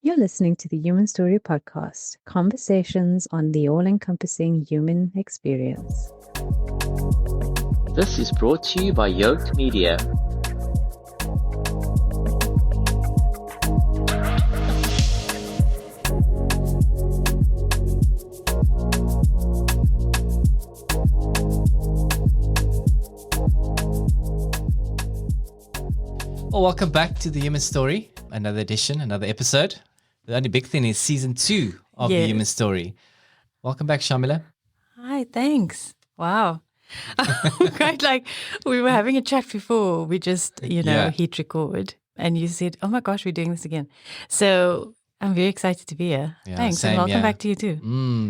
You're listening to the Human Story Podcast, conversations on the all-encompassing human experience. This is brought to you by Yoked Media. Well, welcome back to the Human Story. Another edition, another episode. The only big thing is season 2 of the Human Story. Welcome back, Shaamiela. Hi, thanks. Wow. Quite like we were having a chat before. We just, hit record and you said, oh my gosh, we're doing this again. So I'm very excited to be here. Thanks. And welcome back to you too.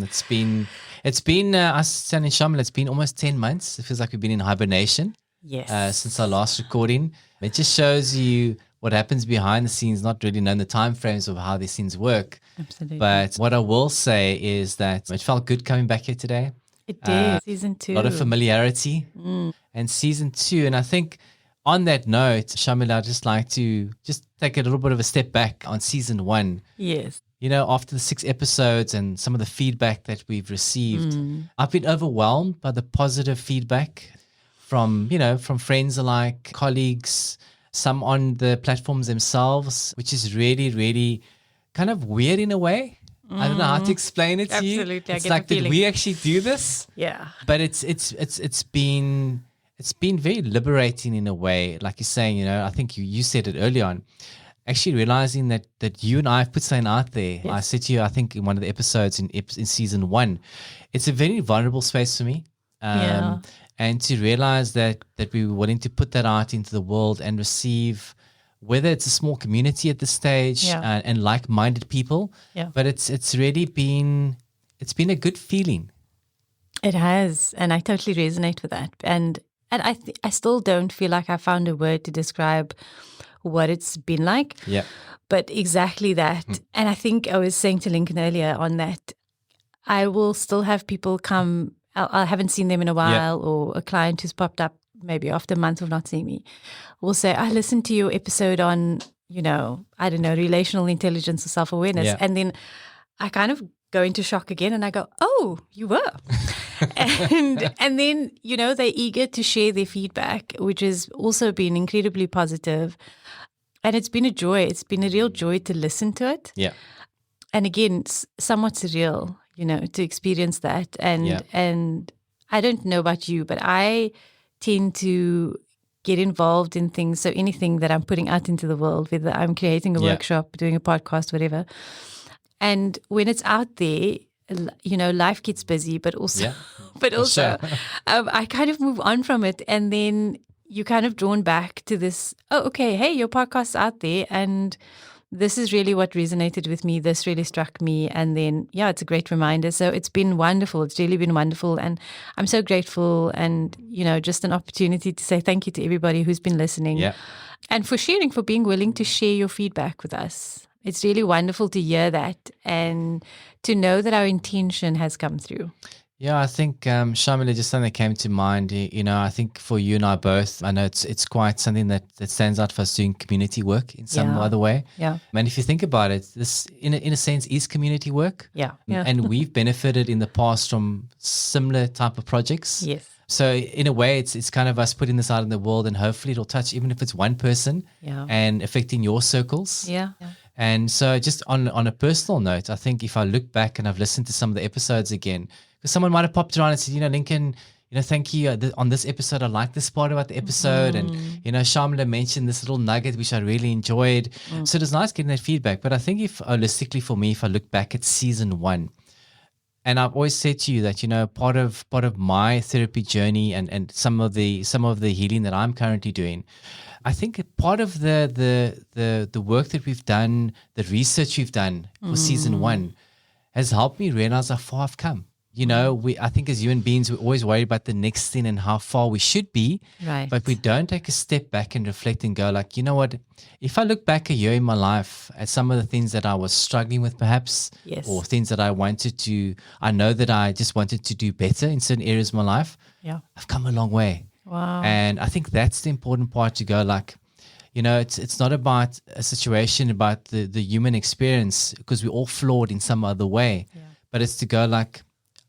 It's been us and Shaamiela, it's been almost 10 months. It feels like we've been in hibernation. Yes. Since our last recording. It just shows you what happens behind the scenes, not really knowing the time frames of how these things work. Absolutely. But what I will say is that it felt good coming back here today. It did. Season 2. A lot of familiarity. And season 2. And I think on that note, Shaamiela, I'd just like to just take a little bit of a step back on season 1. Yes. You know, after the 6 episodes and some of the feedback that we've received, I've been overwhelmed by the positive feedback from friends alike, colleagues, some on the platforms themselves, which is really, really kind of weird in a way. I don't know how to explain it to you. Absolutely, It's like, did we actually do this? Yeah. But it's been very liberating in a way. Like you're saying, I think you said it early on. Actually realizing that you and I have put something out there. Yes. I said to you, I think in one of the episodes in season 1, it's a very vulnerable space for me. And to realize that we were willing to put that out into the world and receive, whether it's a small community at this stage and like-minded people, but it's really been a good feeling. It has, and I totally resonate with that. And I still don't feel like I found a word to describe what it's been like. Yeah. But exactly that. And I think I was saying to Lincoln earlier on that I will still have people come. I haven't seen them in a while, or a client who's popped up maybe after a month of not seeing me will say, I listened to your episode on, relational intelligence or self-awareness. Yeah. And then I kind of go into shock again and I go, oh, you were. and then, they're eager to share their feedback, which has also been incredibly positive. And it's been a joy. It's been a real joy to listen to it. Yeah. And again, it's somewhat surreal, to experience that. And I don't know about you, but I tend to get involved in things. So anything that I'm putting out into the world, whether I'm creating a workshop, doing a podcast, whatever. And when it's out there, life gets busy, but also, I kind of move on from it. And then you kind of drawn back to this, oh, okay, hey, your podcast's out there. And this is really what resonated with me. This really struck me. And then, it's a great reminder. So it's been wonderful. It's really been wonderful. And I'm so grateful. And, just an opportunity to say thank you to everybody who's been listening. Yeah. And for sharing, for being willing to share your feedback with us. It's really wonderful to hear that and to know that our intention has come through. Yeah, I think, Shaamiela, just something that came to mind, I think for you and I both, I know it's quite something that stands out for us doing community work in some other way. Yeah. And if you think about it, this, in a sense, is community work. Yeah. And we've benefited in the past from similar type of projects. Yes. So in a way, it's kind of us putting this out in the world, and hopefully it'll touch, even if it's one person, and affecting your circles. Yeah. And so just on a personal note, I think if I look back and I've listened to some of the episodes again, because someone might have popped around and said, Lincoln, thank you. On this episode, I like this part about the episode. And, Shaamiela mentioned this little nugget, which I really enjoyed. So it was nice getting that feedback. But I think if holistically for me, if I look back at season 1, and I've always said to you that, part of my therapy journey and some of the healing that I'm currently doing, I think part of the work that we've done, the research we've done for season 1 has helped me realize how far I've come. I think as human beings, we're always worried about the next thing and how far we should be. Right. But we don't take a step back and reflect and go like, you know what, if I look back a year in my life at some of the things that I was struggling with perhaps, or things that I know that I just wanted to do better in certain areas of my life, I've come a long way. Wow. And I think that's the important part to go like, You know, it's not about a situation about the human experience, because we're all flawed in some other way. But it's to go like,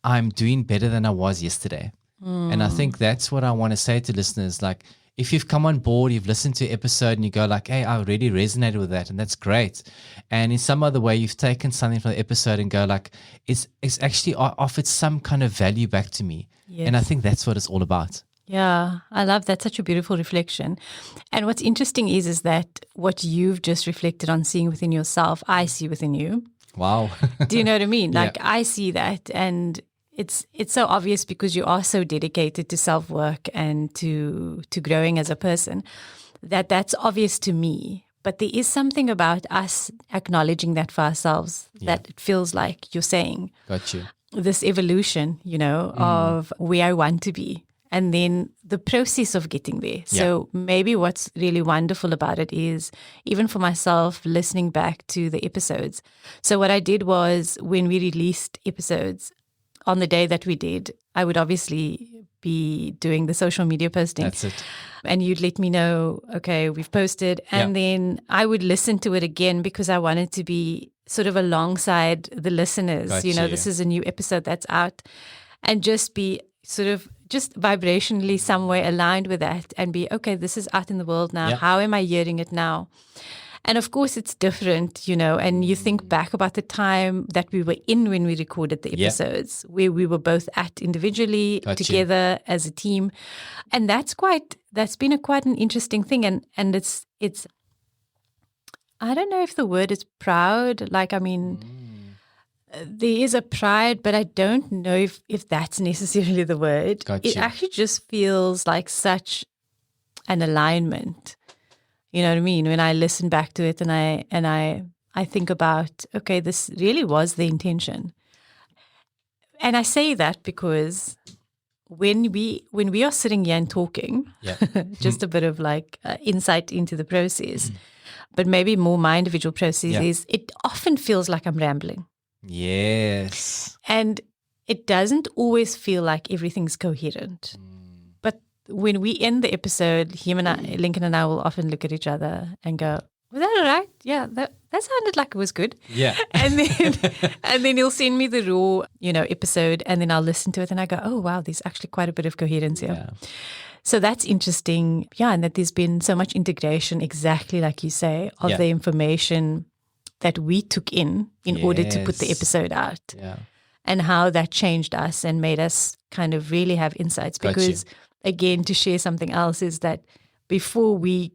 I'm doing better than I was yesterday. And I think that's what I want to say to listeners. Like, if you've come on board, you've listened to an episode and you go like, hey, I really resonated with that, and that's great. And in some other way, you've taken something from the episode and go like, it's actually offered some kind of value back to me. And I think that's what it's all about. Yeah, I love that. Such a beautiful reflection. And what's interesting is that what you've just reflected on seeing within yourself, I see within you. Wow. Do you know what I mean? Like, I see that, and it's so obvious because you are so dedicated to self-work and to growing as a person, that's obvious to me. But there is something about us acknowledging that for ourselves that it feels like you're saying. Got you. This evolution, you know, of where I want to be. And then the process of getting there. So maybe what's really wonderful about it is, even for myself, listening back to the episodes. So what I did was, when we released episodes, on the day that we did, I would obviously be doing the social media posting. That's it. And you'd let me know, okay, we've posted. And then I would listen to it again, because I wanted to be sort of alongside the listeners. Got you know, you. this is a new episode that's out. And just be sort of just vibrationally somewhere aligned with that, and be, okay, this is out in the world now. How am I hearing it now? And of course, it's different, you know, and you think back about the time that we were in when we recorded the episodes, where we were both at individually, together as a team. And that's been quite an interesting thing. And it's, I don't know if the word is proud. Like, I mean, there is a pride, but I don't know if that's necessarily the word. It actually just feels like such an alignment. You know what I mean? When I listen back to it and I think about, okay, this really was the intention. And I say that because when we are sitting here and talking, just a bit of like insight into the process, but maybe more my individual process is, it often feels like I'm rambling. Yes. And it doesn't always feel like everything's coherent. But when we end the episode, Lincoln and I will often look at each other and go, was that all right? Yeah, that sounded like it was good. Yeah. And then he'll send me the raw, episode, and then I'll listen to it and I go, oh wow, there's actually quite a bit of coherence here. Yeah. So that's interesting. Yeah, and that there's been so much integration, exactly like you say, of the information that we took in order to put the episode out. Yeah. And how that changed us and made us kind of really have insights. Because again, to share something else is that before we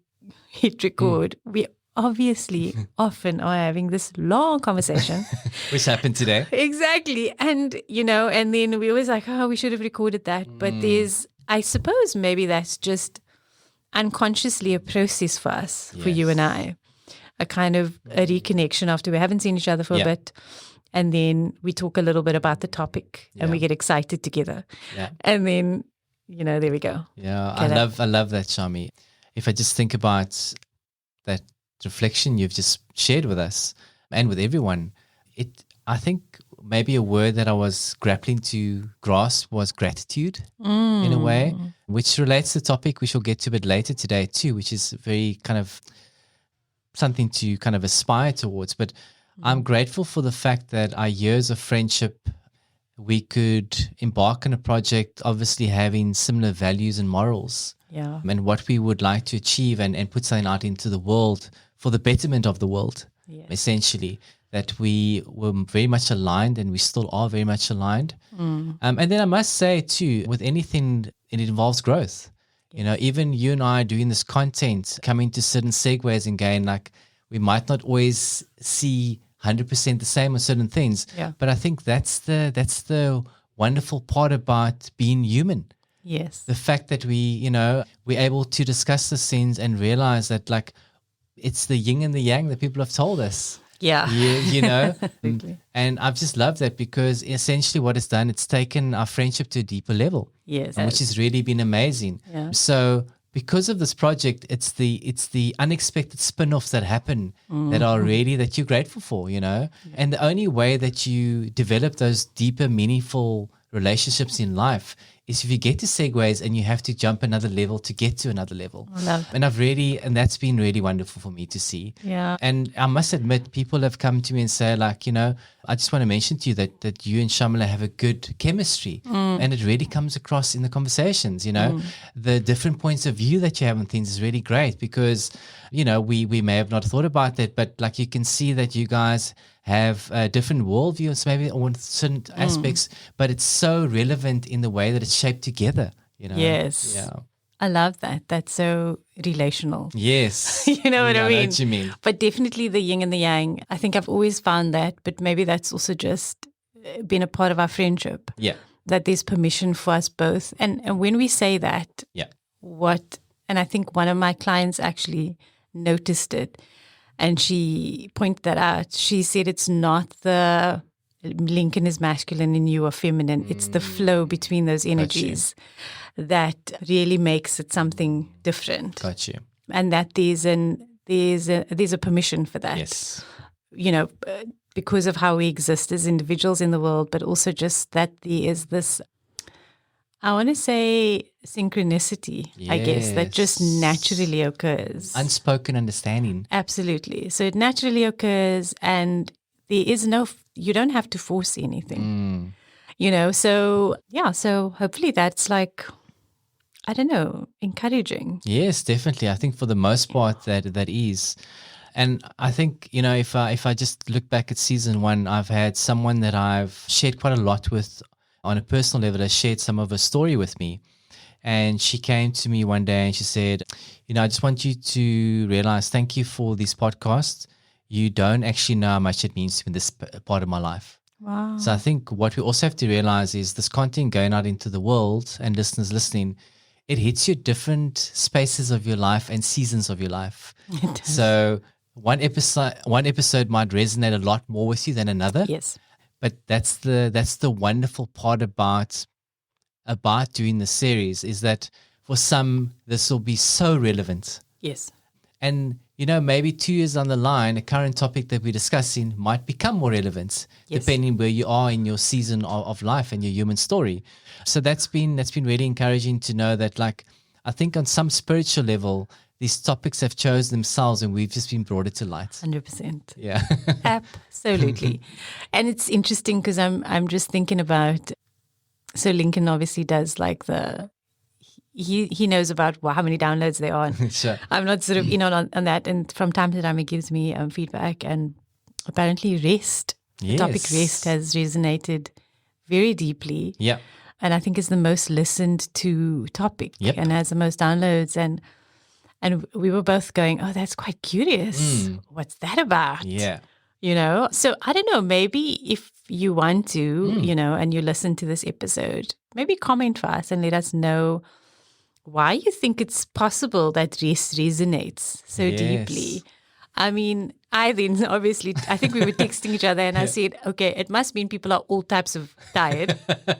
hit record, we obviously often are having this long conversation. Which happened today. Exactly. And, and then we always like, oh, we should have recorded that. But I suppose maybe that's just unconsciously a process for us, for you and I. A kind of a reconnection after we haven't seen each other for a bit. And then we talk a little bit about the topic and we get excited together. Yeah. And then, there we go. Yeah, I love that, Shami. If I just think about that reflection you've just shared with us and with everyone, I think maybe a word that I was grappling to grasp was gratitude in a way, which relates to the topic we shall get to a bit later today too, which is very kind of something to kind of aspire towards. But I'm grateful for the fact that our years of friendship, we could embark on a project, obviously having similar values and morals, and what we would like to achieve and put something out into the world for the betterment of the world, essentially, that we were very much aligned and we still are very much aligned. And then I must say too, with anything, it involves growth. Even you and I doing this content, coming to certain segues and going like, we might not always see 100% the same on certain things, but I think that's the wonderful part about being human. Yes. The fact that we're able to discuss the things and realize that like it's the yin and the yang that people have told us. Yeah. And I've just loved that because essentially what it's done, it's taken our friendship to a deeper level. Yes. Which has really been amazing. Yeah. So because of this project, it's the unexpected spin-offs that happen that are really that you're grateful for, And the only way that you develop those deeper, meaningful relationships in life is if you get to segues and you have to jump another level to get to another level. I love that. And that's been really wonderful for me to see. Yeah. And I must admit, people have come to me and say, like, I just want to mention to you that you and Shaamiela have a good chemistry. And it really comes across in the conversations, the different points of view that you have on things is really great because, we may have not thought about that, but like you can see that you guys have different worldviews, maybe on certain aspects, but it's so relevant in the way that it's shaped together, Yes. Yeah. I love that. That's so relational. Yes. You know what I I mean? know what you mean. But definitely the yin and the yang. I think I've always found that, but maybe that's also just been a part of our friendship. Yeah. That there's permission for us both. And when we say that, Yeah. And I think one of my clients actually noticed it and she pointed that out. She said it's not the Lincoln is masculine and you are feminine. It's the flow between those energies that really makes it something different. Got you. And that there's a permission for that. Yes. Because of how we exist as individuals in the world, but also just that there is this, I want to say, synchronicity, I guess, that just naturally occurs. Unspoken understanding. Absolutely. So it naturally occurs and there is you don't have to force anything, so hopefully that's like, I don't know, encouraging. Yes, definitely. I think for the most part that is. And I think, if I just look back at season 1, I've had someone that I've shared quite a lot with on a personal level, has shared some of her story with me. And she came to me one day and she said, I just want you to realize, thank you for this podcast. You don't actually know how much it means to me in this part of my life. Wow. So I think what we also have to realize is this content going out into the world and listeners listening, it hits you different spaces of your life and seasons of your life. It does. So one episode might resonate a lot more with you than another. Yes. But that's the wonderful part about doing the series is that for some this will be so relevant. Yes. And maybe 2 years down the line, a current topic that we're discussing might become more relevant, depending where you are in your season of life and your human story. So that's been really encouraging to know that, like, I think on some spiritual level, these topics have chosen themselves and we've just been brought it to light. 100%. Yeah. Absolutely. And it's interesting because I'm just thinking about, so Lincoln obviously does like he knows about how many downloads there are. Sure. I'm not sort of on that. And from time to time, he gives me feedback. And apparently rest, the topic rest has resonated very deeply. Yeah. And I think it's the most listened to topic and has the most downloads. And we were both going, oh, that's quite curious. What's that about? Yeah. So I don't know, maybe if you want to, and you listen to this episode, maybe comment for us and let us know why you think it's possible that rest resonates so deeply. I mean, I think we were texting each other and I said, okay, it must mean people are all types of tired.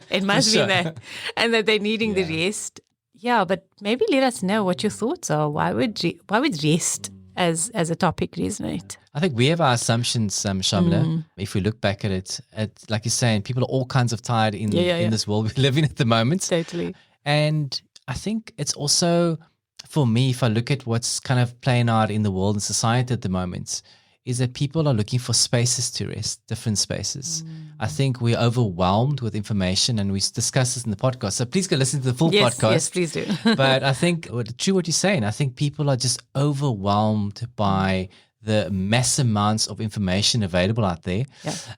It must mean that, and that they're needing the rest. Yeah, but maybe let us know what your thoughts are. Why would rest as a topic resonate? I think we have our assumptions, Shaamiela. If we look back at it, like you're saying, people are all kinds of tired in this world we live in at the moment. Totally. And I think it's also, for me, if I look at what's kind of playing out in the world and society at the moment, is that people are looking for spaces to rest, different spaces. I think we're overwhelmed with information, and we discussed this in the podcast. So please go listen to the full podcast. Yes, please do. But I think, true what you're saying, I think people are just overwhelmed by the mass amounts of information available out there,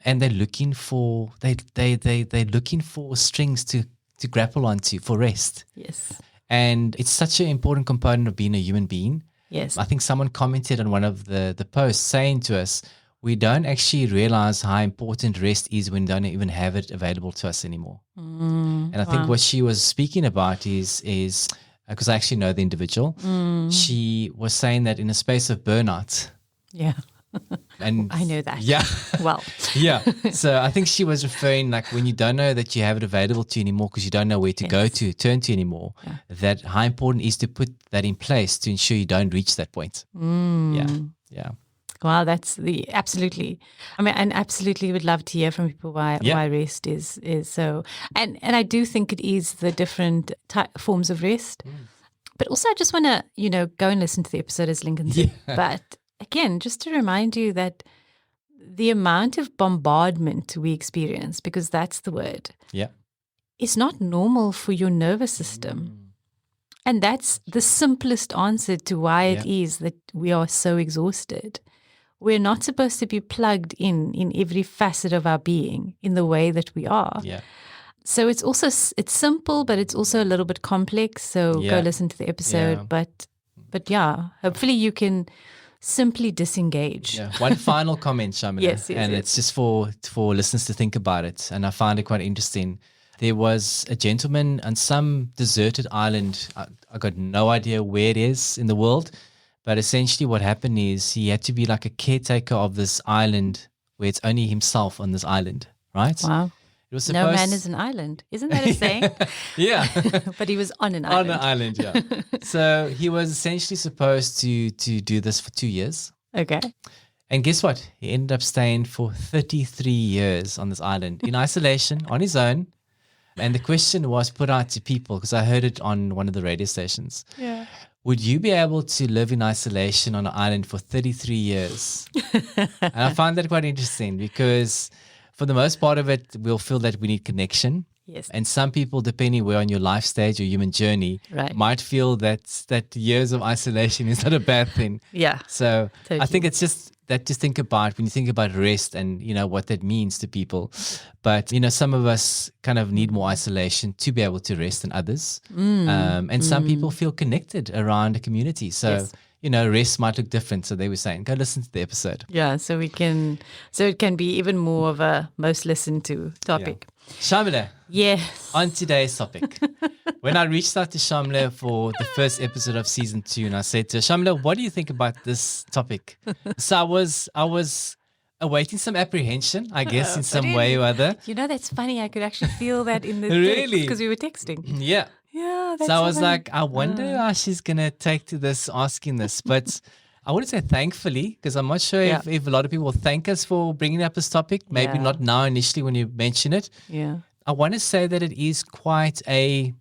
and they're looking for they're looking for strings to grapple onto for rest. Yes. And it's such an important component of being a human being. Yes. I think someone commented on one of the posts saying to us, we don't actually realize how important rest is when we don't even have it available to us anymore. And I think what she was speaking about is because I actually know the individual, she was saying that in a space of burnout. Yeah. And I know that. Yeah. Well. Yeah. So I think she was referring, like, when you don't know that you have it available to you anymore because you don't know where to go to, turn to anymore, that how important it is to put that in place to ensure you don't reach that point. Yeah. Wow, that's absolutely. I mean, and absolutely would love to hear from people why rest is so. And I do think it is the different forms of rest. But also, I just want to, go and listen to the episode, as Lincoln said. Yeah. But again, just to remind you that the amount of bombardment we experience, because that's the word, is not normal for your nervous system. And that's the simplest answer to why it is that we are so exhausted. We're not supposed to be plugged in every facet of our being in the way that we are. Yeah. So it's simple, but it's also a little bit complex. So go listen to the episode. But hopefully you can simply disengage. Yeah. One final comment, Shaamiela. Yes, it's just for listeners to think about it. And I find it quite interesting. There was a gentleman on some deserted island. I got no idea where it is in the world. But essentially what happened is he had to be like a caretaker of this island where it's only himself on this island, right? Wow. It was no man is an island. Isn't that a saying? Yeah. But he was on an island. On an island, yeah. So he was essentially supposed to do this for 2 years. Okay. And guess what? He ended up staying for 33 years on this island in isolation on his own. And the question was put out to people, because I heard it on one of the radio stations. Yeah. Would you be able to live in isolation on an island for 33 years? And I found that quite interesting because for the most part of it, we'll feel that we need connection. Yes. And some people, depending where on your life stage or human journey, might feel that years of isolation is not a bad thing. Yeah. So totally. I think it's just that to think about when you think about rest and, what that means to people. But, some of us kind of need more isolation to be able to rest than others. And some people feel connected around a community. So, rest might look different. So they were saying, go listen to the episode. Yeah. So it can be even more of a most listened to topic. Yeah. Shaamiela. Yes. On today's topic. When I reached out to Shaamiela for the first episode of season 2, and I said to her, Shaamiela, what do you think about this topic? So I was awaiting some apprehension, I guess, in some way or other. That's funny. I could actually feel that in the Really? text because we were texting. Yeah. Yeah. That's So I was funny. like, I wonder how she's going to take to this, asking this. But I wouldn't say thankfully, because I'm not sure if a lot of people will thank us for bringing up this topic. Maybe not now initially when you mention it. Yeah. I want to say that it is quite a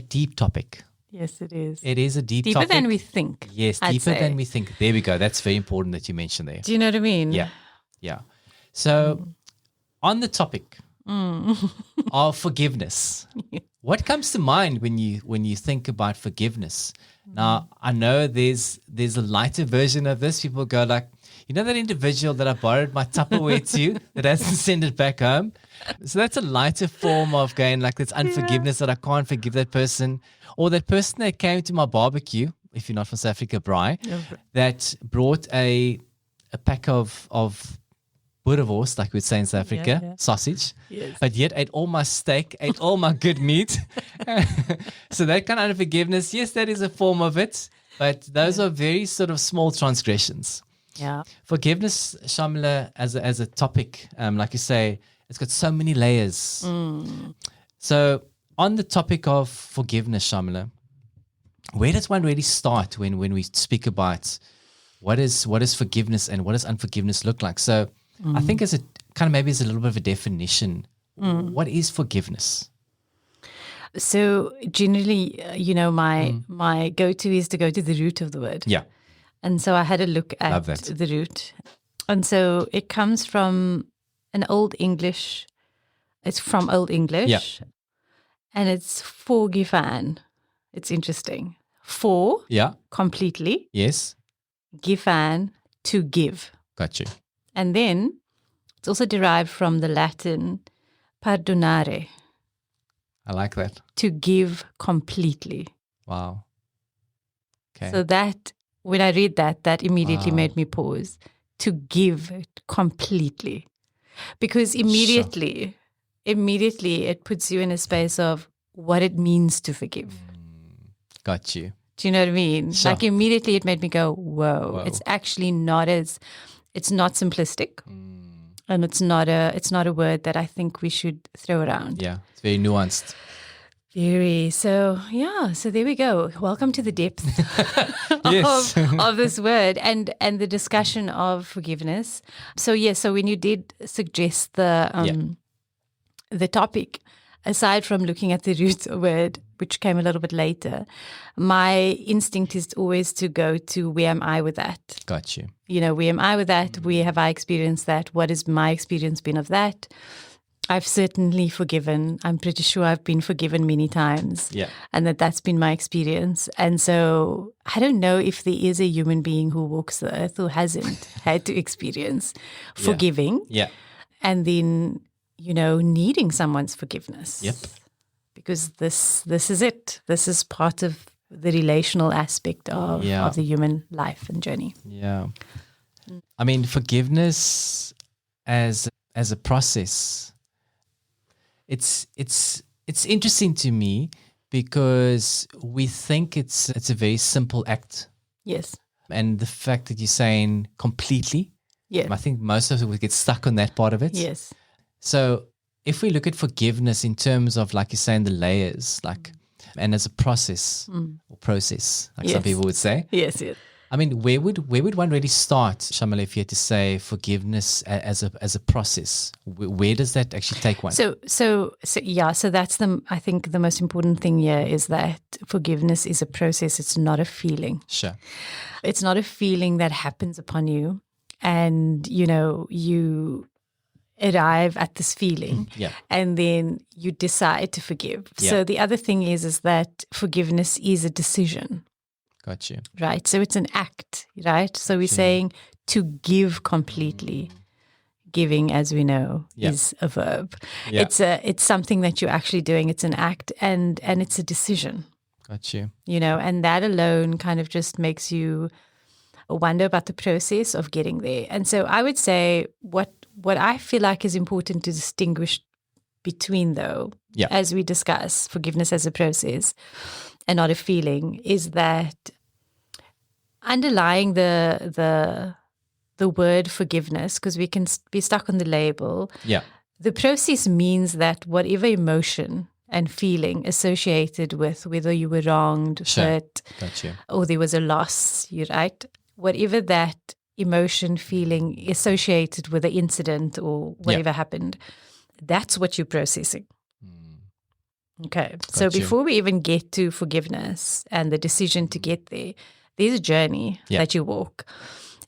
deep topic. Yes, it is. It is a deeper topic. Than we think. Yes, deeper than we think. There we go. That's very important that you mentioned there. Do you know what I mean? Yeah. Yeah. So on the topic of forgiveness, what comes to mind when you think about forgiveness? Now, I know there's a lighter version of this. People go like, that individual that I borrowed my Tupperware to that hasn't sent it back home. So that's a lighter form of going like this unforgiveness that I can't forgive that person. Or that person that came to my barbecue, if you're not from South Africa, Bri, that brought a pack of boerewors, like we'd say in South Africa, sausage, but yet ate all my steak, ate all my good meat. So that kind of unforgiveness, yes, that is a form of it, but those are very sort of small transgressions. Yeah. Forgiveness, Shaamiela, as a topic, like you say, it's got so many layers. So on the topic of forgiveness, Shaamiela, where does one really start when we speak about what is forgiveness and what does unforgiveness look like? So I think as a kind of maybe as a little bit of a definition, what is forgiveness? So generally, my go-to is to go to the root of the word. Yeah. And so I had a look at the root. And so it comes from an Old English. It's from Old English. Yeah. And it's forgiven. It's interesting. For, completely. Yes. Given, to give. Got you. And then it's also derived from the Latin perdonare. I like that. To give completely. Wow. Okay. So that, when I read that immediately made me pause. To give completely. Because immediately it puts you in a space of what it means to forgive. Got you. Do you know what I mean? Sure. Like immediately it made me go, whoa. It's actually it's not simplistic. And it's not a word that I think we should throw around. Yeah, it's very nuanced. Very. So there we go. Welcome to the depth Yes. of this word and the discussion of forgiveness. So when you did suggest the topic, aside from looking at the root word, which came a little bit later, my instinct is always to go to where am I with that? Got you. Where am I with that? Where have I experienced that? What has my experience been of that? I've certainly forgiven. I'm pretty sure I've been forgiven many times. Yeah. And that's been my experience. And so I don't know if there is a human being who walks the earth who hasn't had to experience forgiving. Yeah. And then, needing someone's forgiveness. Yep. Because this is it. This is part of the relational aspect of the human life and journey. Yeah. I mean, forgiveness as a process, it's interesting to me because we think it's a very simple act. Yes. And the fact that you're saying completely, I think most of us would get stuck on that part of it. Yes. So if we look at forgiveness in terms of, like you're saying, the layers, and as a process or process, like some people would say. Yes. I mean, where would one really start, Shaamiela, if you had to say forgiveness as a process? Where does that actually take one? So that's I think the most important thing here is that forgiveness is a process. It's not a feeling. Sure. It's not a feeling that happens upon you and, you arrive at this feeling and then you decide to forgive. Yeah. So the other thing is that forgiveness is a decision. Got you. Right. So it's an act, right? So we're saying to give completely. Giving, as we know, is a verb. Yeah. It's something that you're actually doing. It's an act and it's a decision. Got you. And that alone kind of just makes you wonder about the process of getting there. And so I would say what I feel like is important to distinguish between, though, as we discuss forgiveness as a process and not a feeling, is that underlying the word forgiveness, because we can be stuck on the label. Yeah. The process means that whatever emotion and feeling associated with whether you were wronged, hurt, or there was a loss, you're right, whatever that emotion, feeling associated with the incident or whatever happened, that's what you're processing. Okay. So before we even get to forgiveness and the decision to get there, there's a journey that you walk.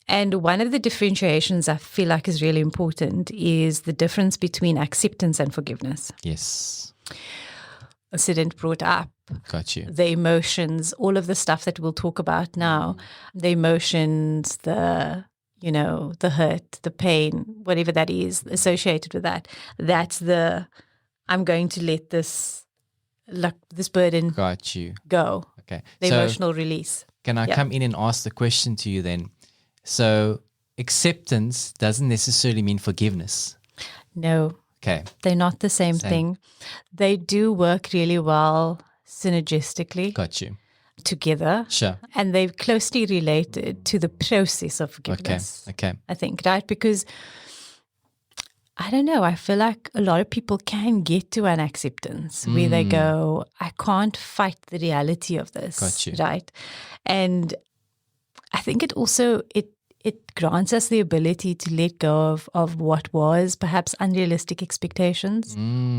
And one of the differentiations I feel like is really important is the difference between acceptance and forgiveness. Yes. Sid brought up. Got you. The emotions, all of the stuff that we'll talk about now, the emotions, the hurt, the pain, whatever that is associated with that. That's I'm going to let this burden go. Okay. The emotional release. Can I come in and ask the question to you then? So acceptance doesn't necessarily mean forgiveness. No. Okay. They're not the same thing. They do work really well synergistically. Got you. Together. Sure. And they're closely related to the process of forgiveness. Okay. I think, right? Because I don't know, I feel like a lot of people can get to an acceptance where they go, I can't fight the reality of this. Got you. Right? And I think it also grants us the ability to let go of what was perhaps unrealistic expectations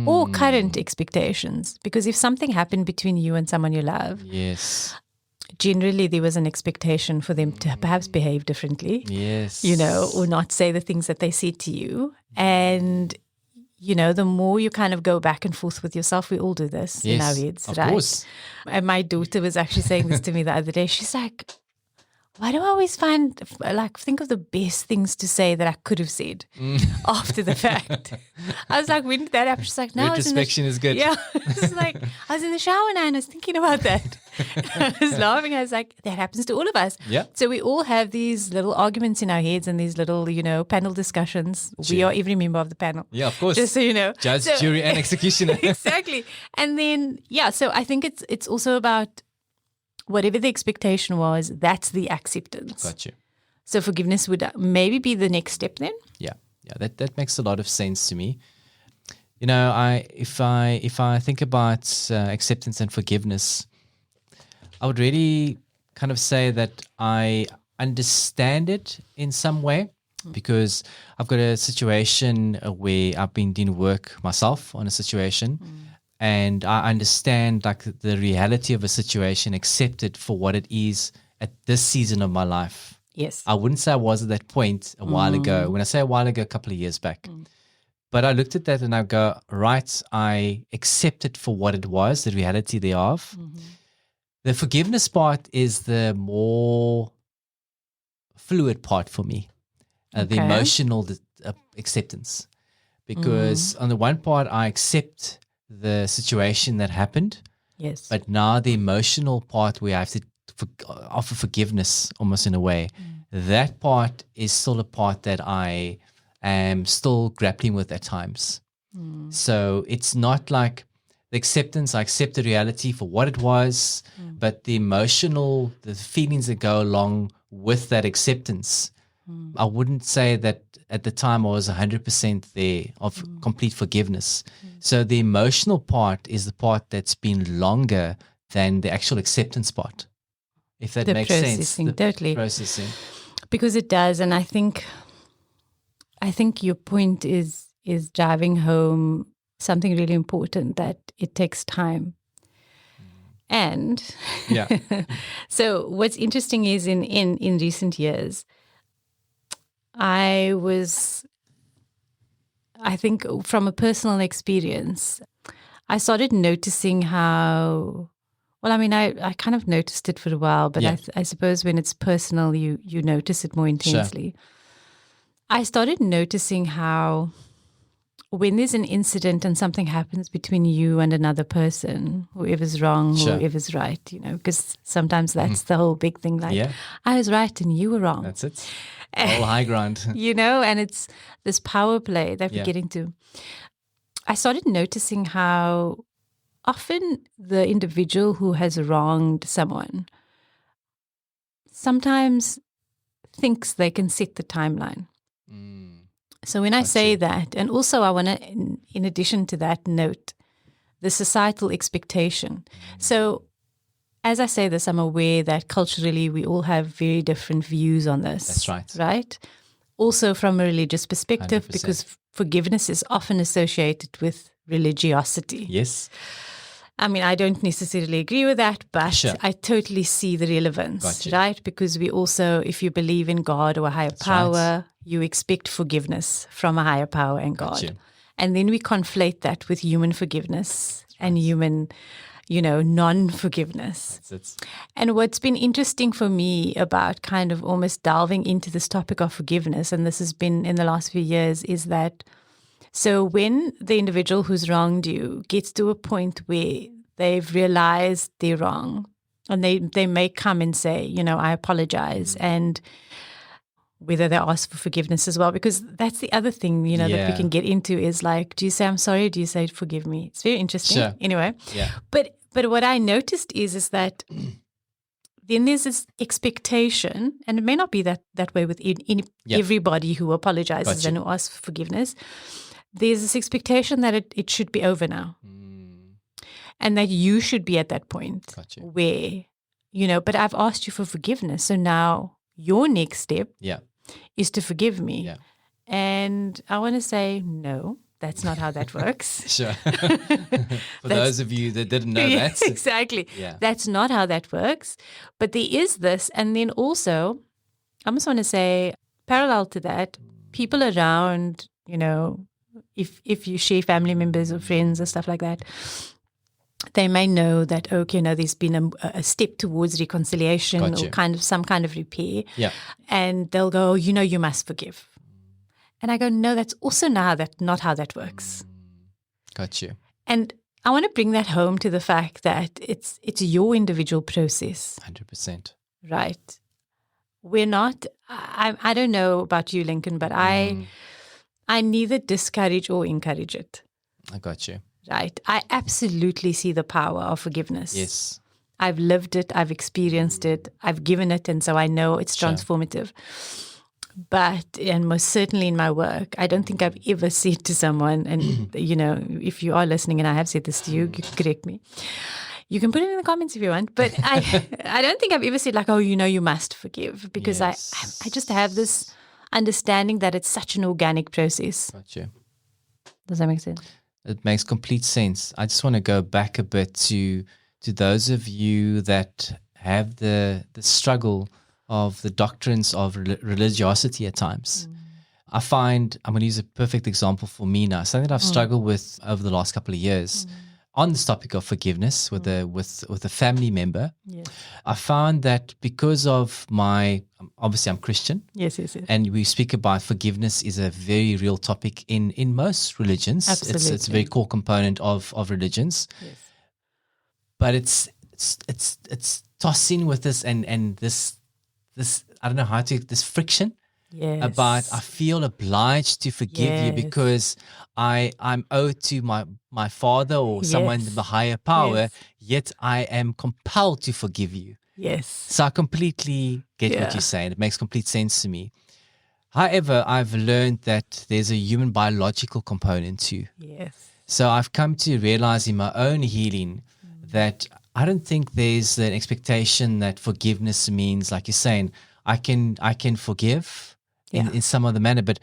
or current expectations. Because if something happened between you and someone you love, generally there was an expectation for them to perhaps behave differently, or not say the things that they said to you. And, the more you kind of go back and forth with yourself, we all do this in our heads, of right? Course. And my daughter was actually saying this to me the other day. She's like, why do I always think of the best things to say that I could have said after the fact? I was like, when did that happen? She's like, no. Retrospection is good. Yeah. It's like, I was in the shower now and I was thinking about that. I was laughing. I was like, that happens to all of us. Yeah. So we all have these little arguments in our heads and these little, panel discussions. We are every member of the panel. Yeah, of course. Just so you know. Judge, jury, and executioner. Exactly. And then, so I think it's also about whatever the expectation was, that's the acceptance. Got you. So forgiveness would maybe be the next step then? Yeah, that makes a lot of sense to me. You know, if I think about acceptance and forgiveness, I would really kind of say that I understand it in some way, because I've got a situation where I've been doing work myself on a situation, and I understand like the reality of a situation, accept it for what it is at this season of my life. Yes. I wouldn't say I was at that point a while ago. When I say a while ago, a couple of years back. But I looked at that and I go, right, I accept it for what it was, the reality thereof. The forgiveness part is the more fluid part for me, the emotional acceptance. Because on the one part, I accept the situation that happened. Yes. But now the emotional part where I have to offer forgiveness almost in a way, that part is still a part that I am still grappling with at times. So it's not like the acceptance, I accept the reality for what it was, but the emotional, the feelings that go along with that acceptance, I wouldn't say that at the time I was 100% there of complete forgiveness. So the emotional part is the part that's been longer than the actual acceptance part. If that makes sense. Totally. Processing. Because it does, and I think your point is driving home something really important, that it takes time. And so what's interesting is in recent years, I think from a personal experience, I started noticing how, well, I mean, I kind of noticed it for a while, but I suppose when it's personal, you notice it more intensely. Sure. I started noticing how when there's an incident and something happens between you and another person, whoever's wrong, whoever's right, because sometimes that's the whole big thing, like, I was right and you were wrong. That's it. All high ground. And it's this power play that we get into. I started noticing how often the individual who has wronged someone sometimes thinks they can set the timeline. So when I say that, and also I want to, in addition to that, note the societal expectation. So as I say this, I'm aware that culturally we all have very different views on this. That's right. Right? Also from a religious perspective, 100%. because forgiveness is often associated with religiosity. Yes. I mean, I don't necessarily agree with that, but I totally see the relevance, right? Because we also, if you believe in God or a higher power, you expect forgiveness from a higher power and God. And then we conflate that with human forgiveness and human, non-forgiveness. And what's been interesting for me about kind of almost delving into this topic of forgiveness, and this has been in the last few years, is that so when the individual who's wronged you gets to a point where they've realized they're wrong, and they may come and say, I apologize, and whether they ask for forgiveness as well, because that's the other thing, that we can get into is like, do you say I'm sorry? Do you say forgive me? It's very interesting. Sure. Anyway, but what I noticed is that then there's this expectation, and it may not be that way with everybody who apologizes and who asks for forgiveness. There's this expectation that it should be over now. And that you should be at that point where, but I've asked you for forgiveness. So now your next step is to forgive me. Yeah. And I want to say, no, that's not how that works. Sure. For those of you that didn't know that. Exactly. Yeah. That's not how that works. But there is this. And then also, I just want to say, parallel to that, people around, if you share family members or friends or stuff like that, they may know that, there's been a step towards reconciliation or some kind of repair. Yeah. And they'll go, you must forgive. And I go, no, that's also not how that works. Got you. And I want to bring that home to the fact that it's your individual process. 100%. Right. We're not, I don't know about you, Lincoln, but I neither discourage or encourage it. I got you. Right. I absolutely see the power of forgiveness. Yes. I've lived it. I've experienced it. I've given it. And so I know it's transformative. and most certainly in my work, I don't think I've ever said to someone, and if you are listening and I have said this to you, you can correct me. You can put it in the comments if you want, but I don't think I've ever said like, oh, you must forgive, because I just have this understanding that it's such an organic process. Gotcha. Does that make sense? It makes complete sense. I just want to go back a bit to those of you that have the struggle of the doctrines of religiosity at times. I find, I'm going to use a perfect example for me now, something that I've struggled with over the last couple of years on this topic of forgiveness with a family member. Yes. I found that because of obviously I'm Christian. Yes. And we speak about forgiveness is a very real topic in most religions. Absolutely. It's a very core component of religions. Yes. But it's tossed in with this and this I don't know how to, this friction. Yes. About I feel obliged to forgive you because I'm owed to my father or someone in the higher power, yet I am compelled to forgive you. Yes. So I completely get what you're saying. It makes complete sense to me. However, I've learned that there's a human biological component too. Yes. So I've come to realize in my own healing that I don't think there's an expectation that forgiveness means, like you're saying, I can forgive in some other manner, but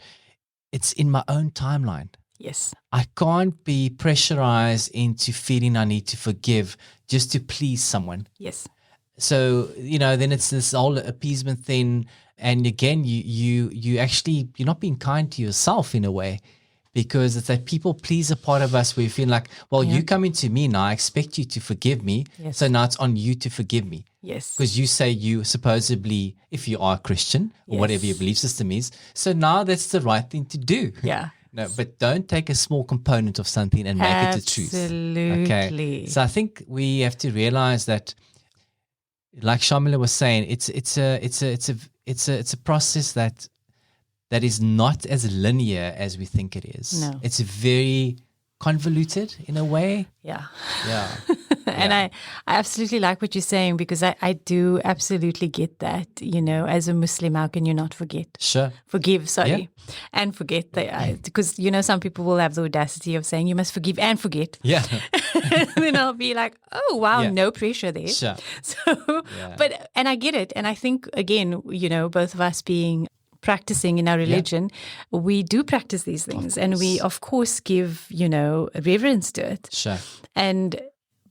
it's in my own timeline. Yes. I can't be pressurized into feeling I need to forgive just to please someone. Yes. So, then it's this whole appeasement thing. And again, you're not being kind to yourself in a way, because it's that people pleaser part of us where you feel like, well, you come into me now, I expect you to forgive me. Yes. So now it's on you to forgive me. Yes. Because you say you supposedly, if you are a Christian or whatever your belief system is, so now that's the right thing to do. Yeah. No, but don't take a small component of something and make it the truth. Absolutely. Okay. So I think we have to realize that, like Shaamiela was saying, it's a process that is not as linear as we think it is. No. It's very convoluted in a way. Yeah. Yeah. And I absolutely like what you're saying, because I do absolutely get that, as a Muslim, how can you not forget? Sure. Forgive, and forget. Because, some people will have the audacity of saying you must forgive and forget. Yeah. Then I'll be like, oh, wow, no pressure there. Sure. So, and I get it. And I think, again, both of us being practicing in our religion, we do practice these things, and we of course give reverence to it. Sure. And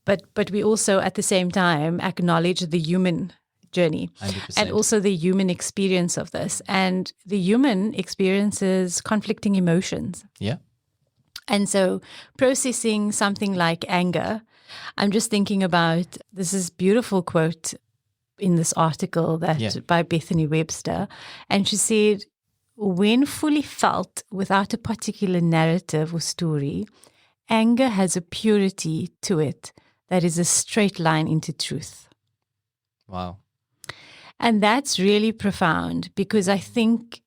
but we also at the same time acknowledge the human journey 100%. and also the human experience of this, and the human experiences conflicting emotions. Yeah. And so processing something like anger, I'm just thinking about this beautiful quote in this article by Bethany Webster, and she said, when fully felt without a particular narrative or story, anger has a purity to it that is a straight line into truth. Wow. And that's really profound, because I think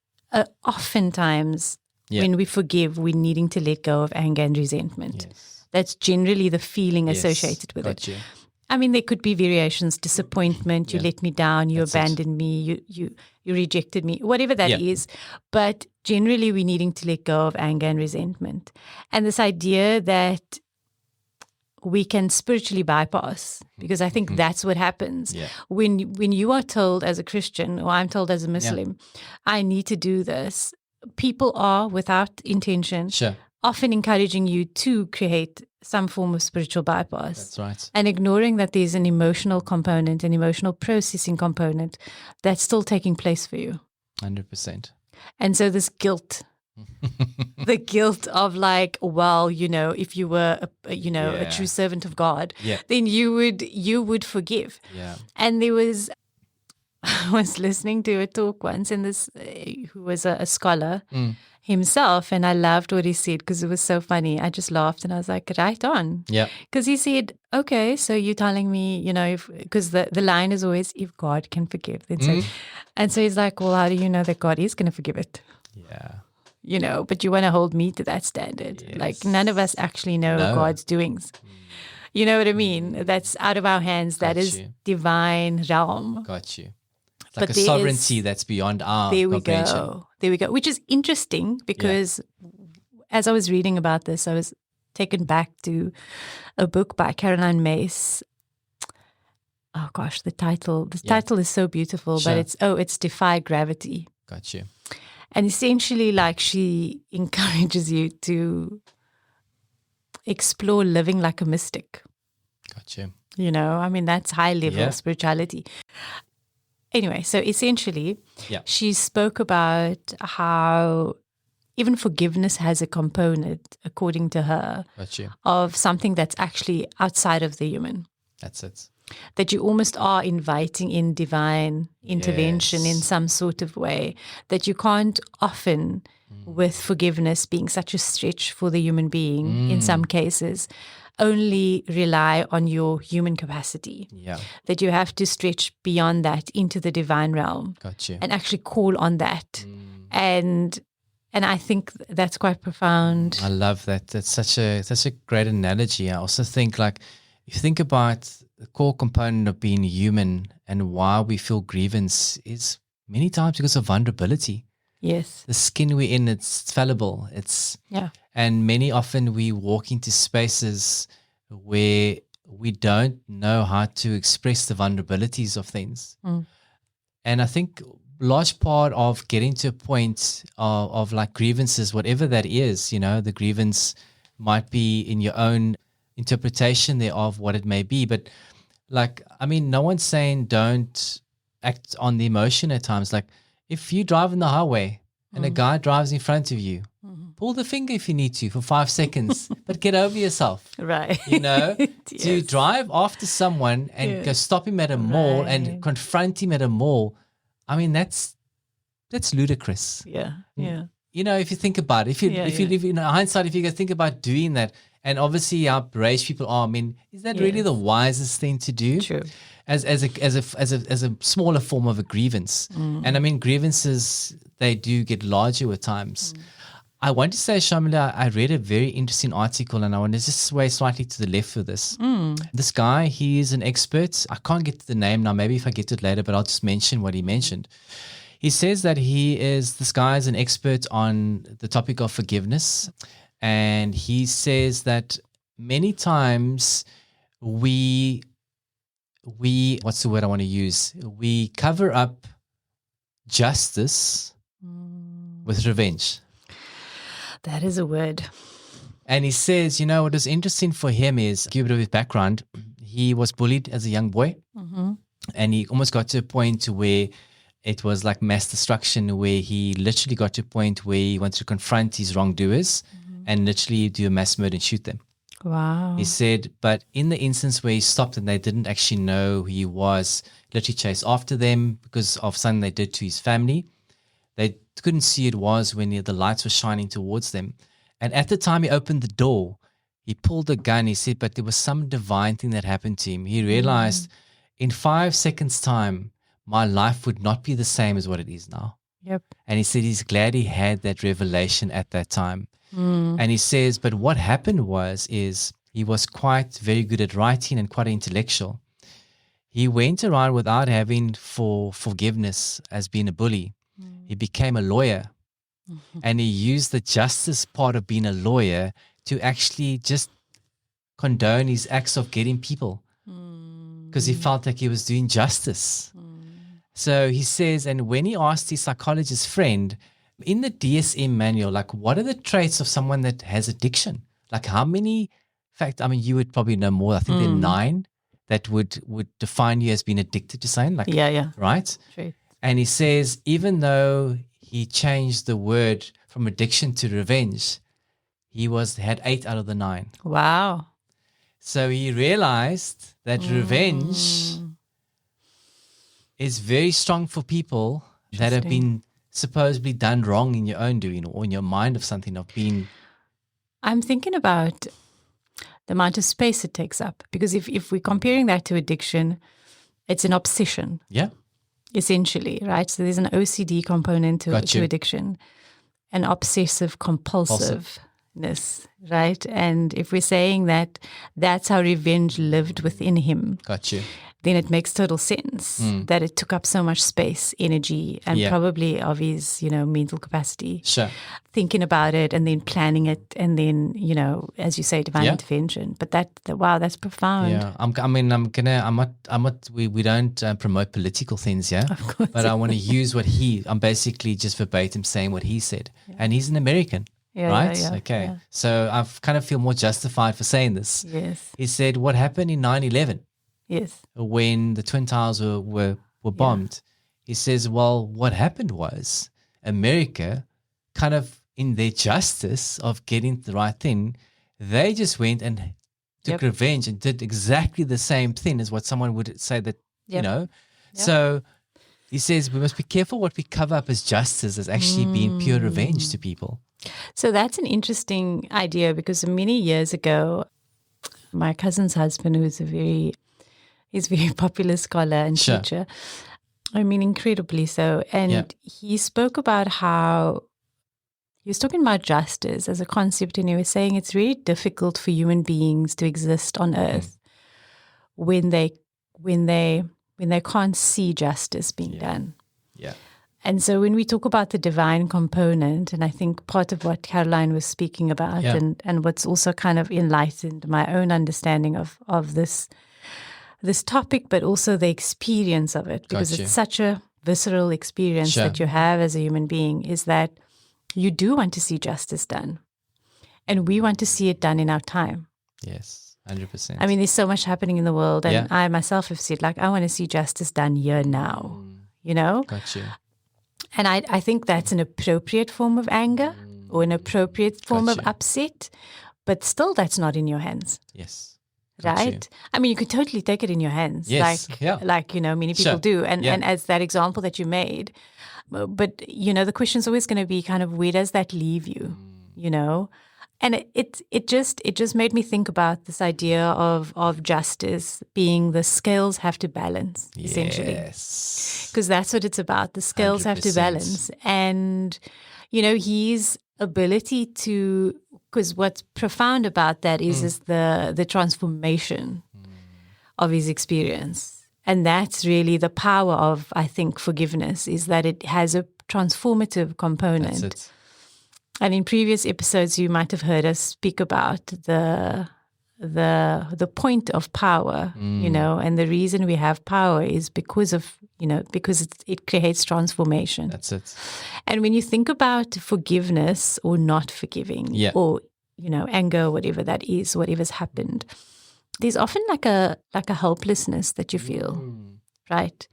oftentimes when we forgive, we're needing to let go of anger and resentment. Yes. That's generally the feeling associated with it. I mean, there could be variations: disappointment, you let me down, you abandoned me, you rejected me, whatever that is. But generally, we're needing to let go of anger and resentment. And this idea that we can spiritually bypass, because I think that's what happens. Yeah. When you are told as a Christian, or I'm told as a Muslim, I need to do this, people are, without intention, often encouraging you to create some form of spiritual bypass. That's right. And ignoring that there's an emotional component, an emotional processing component that's still taking place for you. 100%. And so this guilt, the guilt of like, well, if you were, a true servant of God, then you would forgive. Yeah. And I was listening to a talk once, and this, who was a scholar himself, and I loved what he said because it was so funny. I just laughed and I was like, right on. Yeah. Because he said, okay, so you're telling me, because the line is always, if God can forgive. Then and so he's like, well, how do you know that God is going to forgive it? Yeah. But you want to hold me to that standard. Yes. Like none of us actually know God's doings. You know what I mean? That's out of our hands. That is divine realm. Got you. like a sovereignty that's beyond our comprehension. There we go. Which is interesting because as I was reading about this, I was taken back to a book by Caroline Myss. Oh gosh, the title is so beautiful, but it's Defy Gravity. Got you. And essentially, like, she encourages you to explore living like a mystic. Got you. You know, I mean, that's high level spirituality. Anyway, so essentially, she spoke about how even forgiveness has a component, according to her, of something that's actually outside of the human. That's it. That you almost are inviting in divine intervention in some sort of way, that you can't often, with forgiveness being such a stretch for the human being in some cases, only rely on your human capacity. Yeah. That you have to stretch beyond that into the divine realm. Got you. And actually call on that. And I think that's quite profound. I love that. That's such a great analogy. I also think, like, if you think about the core component of being human and why we feel grievance is many times because of vulnerability. Yes. The skin we're in, it's fallible. And many often we walk into spaces where we don't know how to express the vulnerabilities of things. And I think large part of getting to a point of like grievances, whatever that is, you know, the grievance might be in your own interpretation thereof, what it may be. But like, I mean, no one's saying don't act on the emotion at times. Like, if you drive on the highway and a guy drives in front of you, pull the finger if you need to for 5 seconds, but get over yourself. Right. You know, to drive after someone and go stop him at a mall and confront him at a mall. I mean, that's ludicrous. Yeah. Yeah. You know, if you think about it, if you live in hindsight, if you go think about doing that, and obviously how brave people are, I mean, is that really the wisest thing to do? True. As a smaller form of a grievance. And I mean, grievances, they do get larger with times. I want to say, Shaamiela, I read a very interesting article, and I want to just sway slightly to the left for this. This guy, he is an expert. I can't get to the name now. Maybe if I get to it later, but I'll just mention what he mentioned. He says that this guy is an expert on the topic of forgiveness. And he says that many times we what's the word I want to use? We cover up justice with revenge. That is a word. And he says, you know, what is interesting for him is, give a bit of his background. He was bullied as a young boy. And he almost got to a point where it was like mass destruction, where he literally got to a point where he wanted to confront his wrongdoers and literally do a mass murder and shoot them. Wow. He said, but in the instance where he stopped and they didn't actually know who he was, literally chased after them because of something they did to his family. They couldn't see it was when the lights were shining towards them. And at the time he opened the door, he pulled a gun. He said, but there was some divine thing that happened to him. He realized in 5 seconds' time, my life would not be the same as what it is now. Yep. And he said he's glad he had that revelation at that time. And he says, but what happened is he was quite very good at writing and quite intellectual. He went around without having forgiveness as being a bully. He became a lawyer. And he used the justice part of being a lawyer to actually just condone his acts of getting people because he felt like he was doing justice. So he says, and when he asked his psychologist friend, in the DSM manual, like, what are the traits of someone that has addiction? Like, how many, in fact, I mean, you would probably know more. I think there are 9 that would define you as being addicted to something. Like, right? True. And he says, even though he changed the word from addiction to revenge, he had 8 out of the 9. Wow. So he realized that revenge is very strong for people that have been supposedly done wrong in your own doing or in your mind of something of being. I'm thinking about the amount of space it takes up, because if we're comparing that to addiction, it's an obsession. Yeah. Essentially, right? So there's an OCD component to addiction, an obsessive compulsiveness, right? And if we're saying that that's how revenge lived within him. Got you. then it makes total sense that it took up so much space, energy, and probably of his, mental capacity. Sure. Thinking about it and then planning it, and then, as you say, divine intervention. But wow, that's profound. Yeah, we don't promote political things, Of course. but I want to use I'm basically just verbatim saying what he said. And he's an American. Right? Okay. Yeah. So I kind of feel more justified for saying this. Yes. He said, what happened in 9/11? Yes. When the Twin Towers were bombed. He says, well, what happened was America kind of in their justice of getting the right thing, they just went and took revenge and did exactly the same thing as what someone would say that, So he says we must be careful what we cover up as justice as actually being pure revenge to people. So that's an interesting idea, because many years ago, my cousin's husband, who's he's a very popular scholar and teacher, incredibly so. And he spoke about how he was talking about justice as a concept, and he was saying it's really difficult for human beings to exist on earth when they can't see justice being done. Yeah. And so when we talk about the divine component, and I think part of what Caroline was speaking about and what's also kind of enlightened my own understanding of this topic, but also the experience of it, because it's such a visceral experience that you have as a human being, is that you do want to see justice done. And we want to see it done in our time. Yes, 100%. There's so much happening in the world. And I myself have said, I want to see justice done here now, Got you. And I think that's an appropriate form of anger or an appropriate form of upset, but still that's not in your hands. Yes. Right? You could totally take it in your hands. Yes. Like many people do. And as that example that you made, but, the question is always going to be kind of, where does that leave you, And it just made me think about this idea of justice being the scales have to balance, essentially. Yes. Because that's what it's about. The scales have to 100%. balance. And, his ability to, because what's profound about that is the transformation of his experience. And that's really the power of, I think, forgiveness, is that it has a transformative component. That's it. And in previous episodes, you might have heard us speak about the point of power, and the reason we have power is because it creates transformation. That's it. And when you think about forgiveness or not forgiving, or anger, whatever that is, whatever's happened, there's often like a helplessness that you feel, right?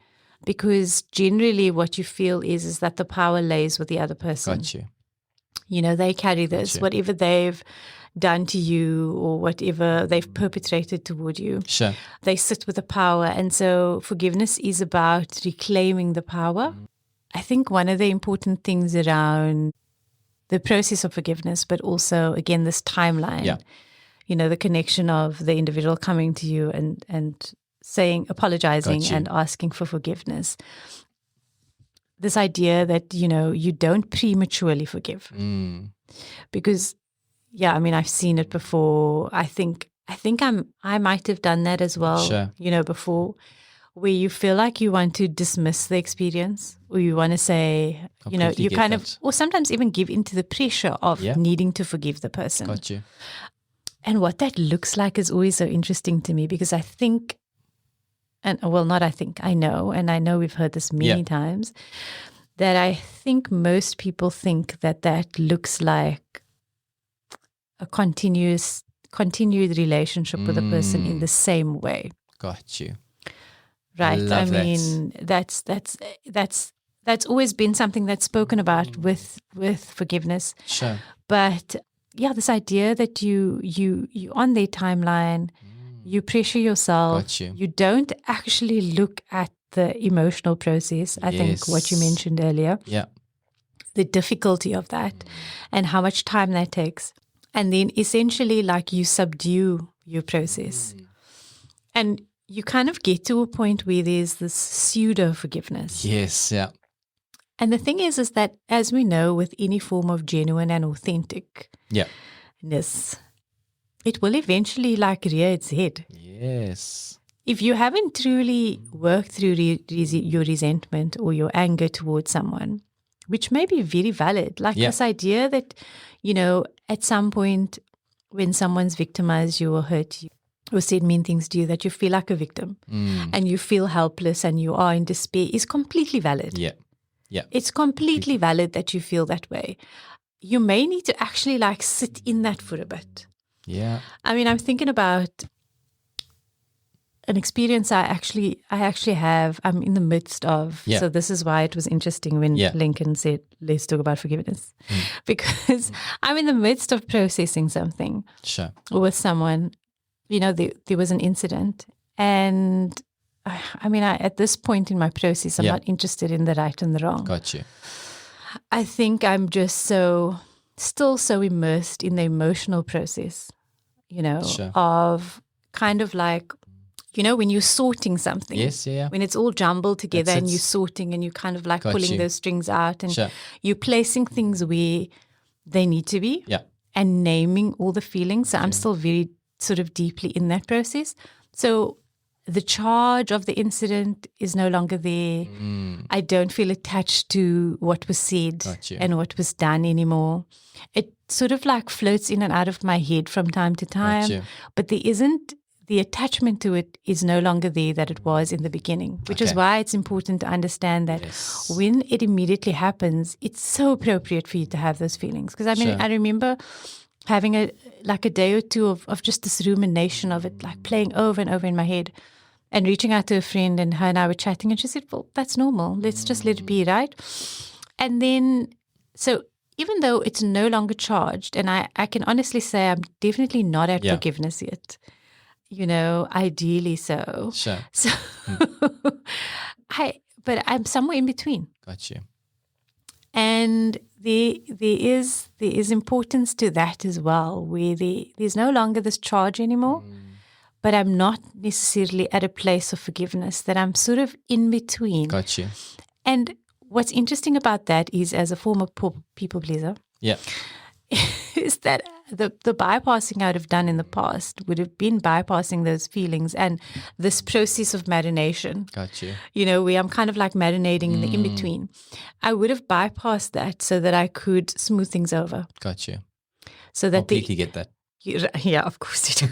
Because generally, what you feel is that the power lays with the other person. Got you. They carry this, whatever they've done to you or whatever they've perpetrated toward you. Sure. They sit with the power. And so forgiveness is about reclaiming the power. I think one of the important things around the process of forgiveness, but also, again, this timeline, the connection of the individual coming to you and saying, apologizing and asking for forgiveness. This idea that, you don't prematurely forgive. Because, I've seen it before. I think I might have done that as well, before, where you feel like you want to dismiss the experience, or you want to say, you kind of, or sometimes even give into the pressure of needing to forgive the person. Got you. And what that looks like is always so interesting to me, because I think, I know, and I know we've heard this many times, that I think most people think that looks like a continued relationship with a person in the same way. Got you. Right. That. That's always been something that's spoken about with forgiveness. Sure. But this idea that you on their timeline, you pressure yourself. Got you. You don't actually look at the emotional process. I think what you mentioned earlier. Yeah. The difficulty of that and how much time that takes. And then essentially you subdue your process. And you kind of get to a point where there's this pseudo forgiveness. Yes, yeah. And the thing is that, as we know, with any form of genuine and authenticness, it will eventually rear its head. Yes. if you haven't truly worked through your resentment or your anger towards someone, which may be very valid, like this idea that, at some point when someone's victimized you or hurt you or said mean things to you, that you feel like a victim and you feel helpless and you are in despair is completely valid. Yeah. Yeah. It's completely valid that you feel that way. You may need to actually sit in that for a bit. Yeah. I mean, I'm thinking about an experience I actually have. I'm in the midst of. Yeah. So this is why it was interesting when Lincoln said, let's talk about forgiveness. Because I'm in the midst of processing something with someone. There was an incident. And I mean, at this point in my process, I'm not interested in the right and the wrong. Got you. I think I'm just still so immersed in the emotional process, of kind of when you're sorting something. Yes, yeah. When it's all jumbled together and you're sorting and you're kind of pulling those strings out and you're placing things where they need to be and naming all the feelings. So I'm still very sort of deeply in that process. So the charge of the incident is no longer there. I don't feel attached to what was said and what was done anymore. It sort of floats in and out of my head from time to time, but there isn't, the attachment to it is no longer there that it was in the beginning, which is why it's important to understand that when it immediately happens, it's so appropriate for you to have those feelings. Because I mean, I remember having a day or two of just this rumination of it, playing over and over in my head, and reaching out to a friend, and her and I were chatting, and she said, well, that's normal. Let's just let it be, right? And then, so even though it's no longer charged, and I can honestly say I'm definitely not at forgiveness yet, ideally so. Sure. So but I'm somewhere in between. Got you. And there is importance to that as well, where there's no longer this charge anymore, but I'm not necessarily at a place of forgiveness, that I'm sort of in between. Got you. And what's interesting about that is, as a former people pleaser, is that the bypassing I would have done in the past would have been bypassing those feelings and this process of marination. Got you. Where I'm kind of marinating in the in-between. I would have bypassed that so that I could smooth things over. Got you. So that completely get that. Yeah, of course you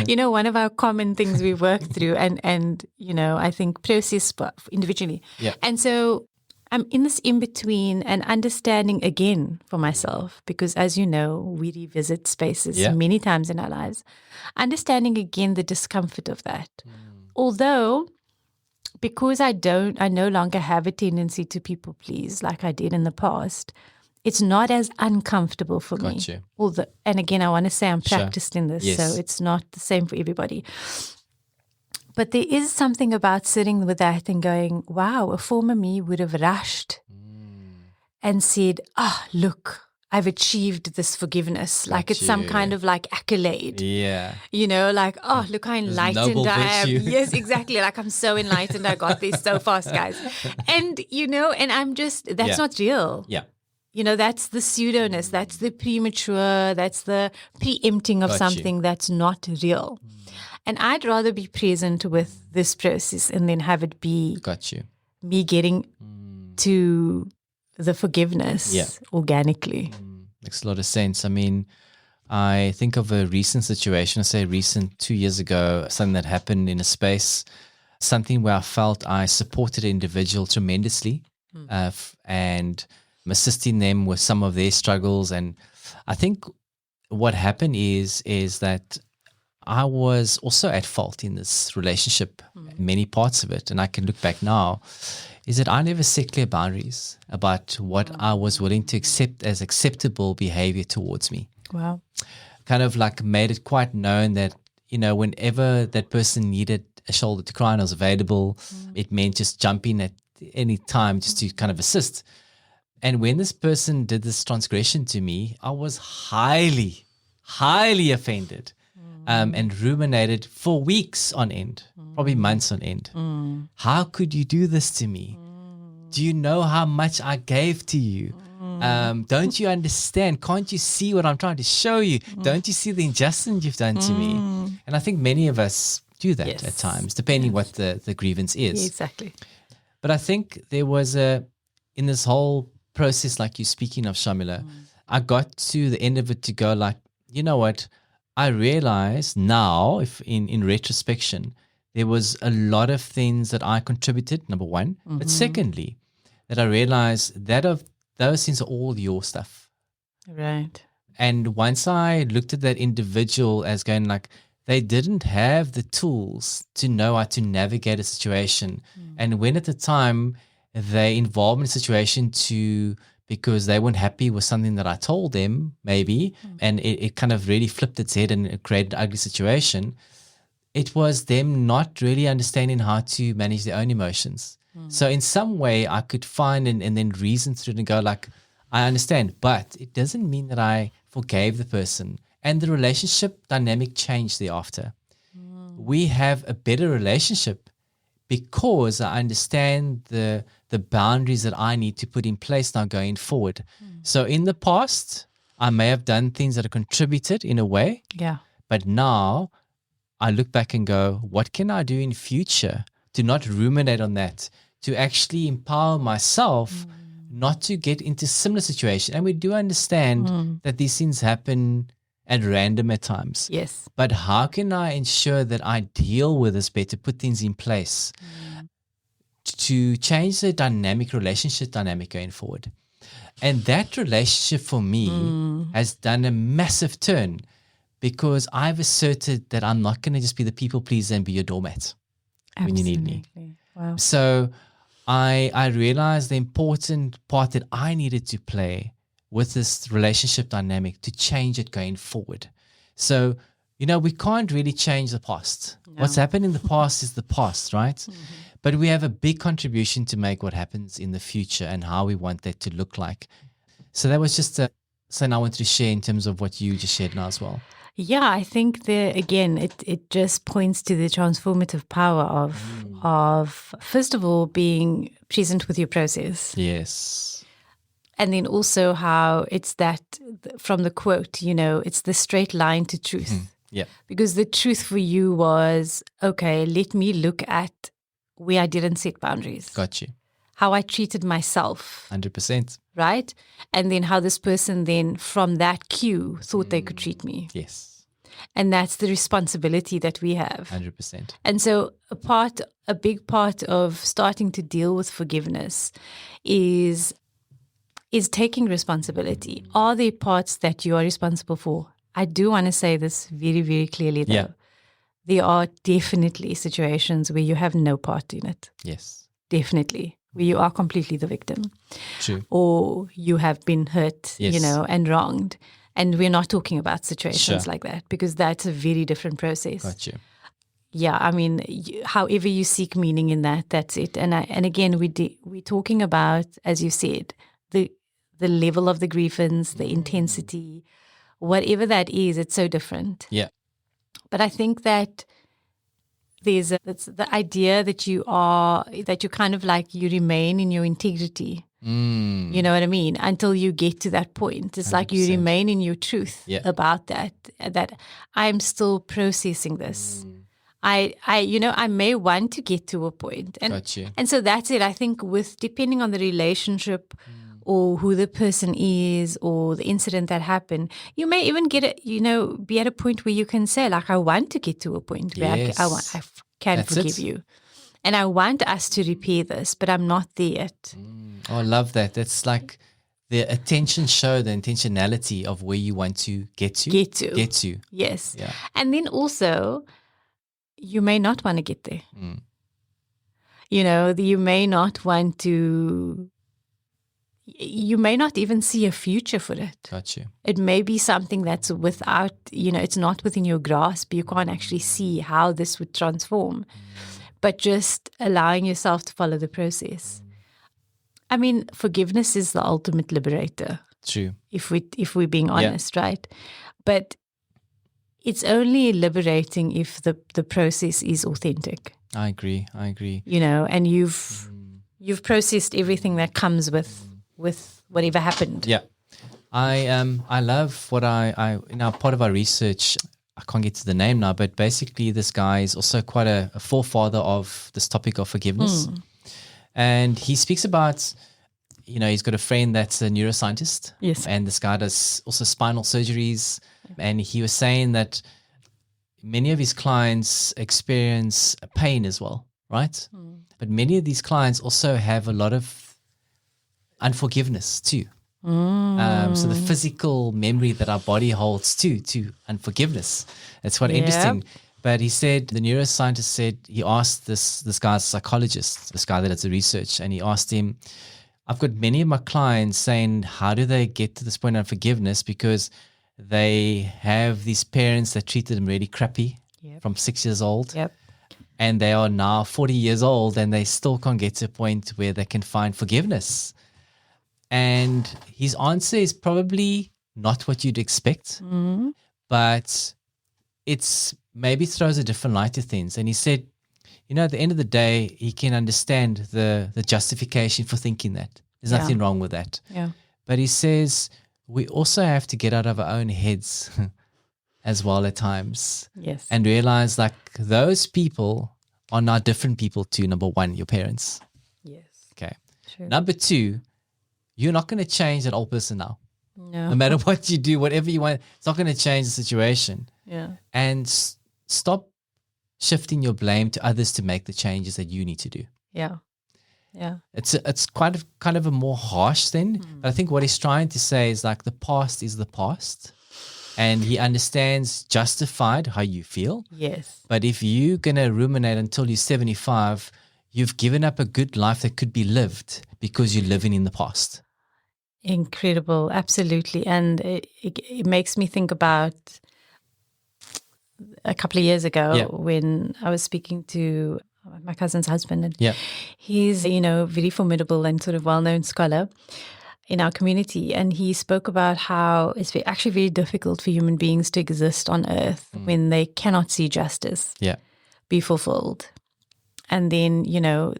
do. One of our common things we work through and I think process individually. Yeah. And so I'm in this in-between and understanding again for myself, because as you know, we revisit spaces many times in our lives, understanding again the discomfort of that. Although, because I no longer have a tendency to people please like I did in the past, it's not as uncomfortable for me. Got you. And again, I want to say I'm practiced in this, so it's not the same for everybody. But there is something about sitting with that and going, wow, a former me would have rushed and said, look, I've achieved this forgiveness. It's some kind of accolade. Yeah. Look how enlightened I am. Yes, exactly. I'm so enlightened. I got this so fast, guys. And, and I'm just, that's not real. Yeah. That's the pseudoness. That's the premature. That's the preempting of something that's not real. And I'd rather be present with this process and then have it be me getting to the forgiveness organically. Makes a lot of sense. I mean, I think of a recent situation, I say recent 2 years ago, something that happened in a space, something where I felt I supported an individual tremendously and assisting them with some of their struggles. And I think what happened is that I was also at fault in this relationship, many parts of it, and I can look back now, is that I never set clear boundaries about what I was willing to accept as acceptable behavior towards me. Wow. Kind of made it quite known that, whenever that person needed a shoulder to cry on, I was available. It meant just jumping at any time just to kind of assist. And when this person did this transgression to me, I was highly, highly offended. And ruminated for weeks on end, probably months on end. How could you do this to me? Do you know how much I gave to you? Don't you understand? Can't you see what I'm trying to show you? Don't you see the injustice you've done to me? And I think many of us do that at times, depending what the grievance is. Exactly. But I think there was in this whole process, like you're speaking of, Shaamiela, I got to the end of it to go like, you know what? I realize now, if in retrospection, there was a lot of things that I contributed, number one. But secondly, that I realized that of those things are all your stuff. Right. And once I looked at that individual as going like, they didn't have the tools to know how to navigate a situation. And when at the time they involved in a situation because they weren't happy with something that I told them, maybe, and it kind of really flipped its head and it created an ugly situation, it was them not really understanding how to manage their own emotions. So in some way I could find and then reason through it and go like, I understand, but it doesn't mean that I forgave the person. And the relationship dynamic changed thereafter. We have a better relationship because I understand the boundaries that I need to put in place now going forward. So in the past, I may have done things that have contributed in a way. Yeah. But now I look back and go, what can I do in future to not ruminate on that, to actually empower myself not to get into similar situations. And we do understand that these things happen at random at times. Yes. But how can I ensure that I deal with this better, put things in place to change the relationship dynamic going forward? And that relationship for me has done a massive turn because I've asserted that I'm not going to just be the people pleaser and be your doormat when you need me. Wow. So I realized the important part that I needed to play with this relationship dynamic to change it going forward. So, we can't really change the past. No. What's happened in the past is the past, right? But we have a big contribution to make what happens in the future and how we want that to look like. So that was just something I wanted to share in terms of what you just shared now as well. Yeah, I think it just points to the transformative power of first of all being present with your process. Yes. And then also how it's that from the quote, it's the straight line to truth. Yeah. Because the truth for you was, okay, let me look at where I didn't set boundaries. Got you. How I treated myself. 100%. Right? And then how this person then from that cue thought they could treat me. Yes. And that's the responsibility that we have. 100%. And so a big part of starting to deal with forgiveness is taking responsibility. Are there parts that you are responsible for? I do want to say this very, very clearly, though. Yeah. There are definitely situations where you have no part in it. Yes. Definitely. Where you are completely the victim. True. Or you have been hurt, Yes. and wronged. And we're not talking about situations like that because that's a very different process. Got you. Yeah, I mean, however you seek meaning in that, that's it. And again, we're talking about, as you said, the level of the grievance, the intensity, whatever that is, it's so different. Yeah. But I think that it's the idea that you kind of like you remain in your integrity. You know what I mean? Until you get to that point. It's 100%. Like you remain in your truth about that I'm still processing this. I may want to get to a point. And so that's it. I think depending on the relationship or who the person is or the incident that happened, you may even get it, be at a point where you can say, like, I want to get to a point where I can forgive you. And I want us to repair this, but I'm not there yet. Oh, I love that. That's like the intentionality of where you want to get to. Get to. Yes. Yeah. And then also, you may not want to get there. You may not want to, you may not even see a future for it. Got you. It may be something that's without, it's not within your grasp. You can't actually see how this would transform. But just allowing yourself to follow the process. I mean, forgiveness is the ultimate liberator. True. If we're being honest, right? But it's only liberating if the process is authentic. I agree. And you've processed everything that comes with whatever happened. Yeah. I love what I part of our research, I can't get to the name now, but basically this guy is also quite a forefather of this topic of forgiveness. And he speaks about, he's got a friend that's a neuroscientist. Yes. And this guy does also spinal surgeries. And he was saying that many of his clients experience pain as well, right? But many of these clients also have a lot of unforgiveness too. So the physical memory that our body holds to unforgiveness. That's quite interesting. But he said, the neuroscientist said, he asked this guy's psychologist, this guy that does the research, and he asked him, I've got many of my clients saying, how do they get to this point of forgiveness? Because they have these parents that treated them really crappy from 6 years old. And they are now 40 years old and they still can't get to a point where they can find forgiveness. And his answer is probably not what you'd expect, but it's maybe throws a different light to things. And he said, at the end of the day, he can understand the justification for thinking that. There's nothing wrong with that. But he says, we also have to get out of our own heads as well at times. And realize like those people are not different people to, number one, your parents. Okay. True. Number two, you're not going to change that old person now. No matter what you do, whatever you want, it's not going to change the situation. And stop shifting your blame to others to make the changes that you need to do. It's kind of a more harsh thing. But I think what he's trying to say is like the past is the past. And he understands justified how you feel. But if you're going to ruminate until you're 75, you've given up a good life that could be lived because you're living in the past. Incredible. Absolutely. And it makes me think about a couple of years ago when I was speaking to my cousin's husband. And he's, very formidable and sort of well-known scholar in our community. And he spoke about how it's actually very difficult for human beings to exist on earth when they cannot see justice be fulfilled. And then,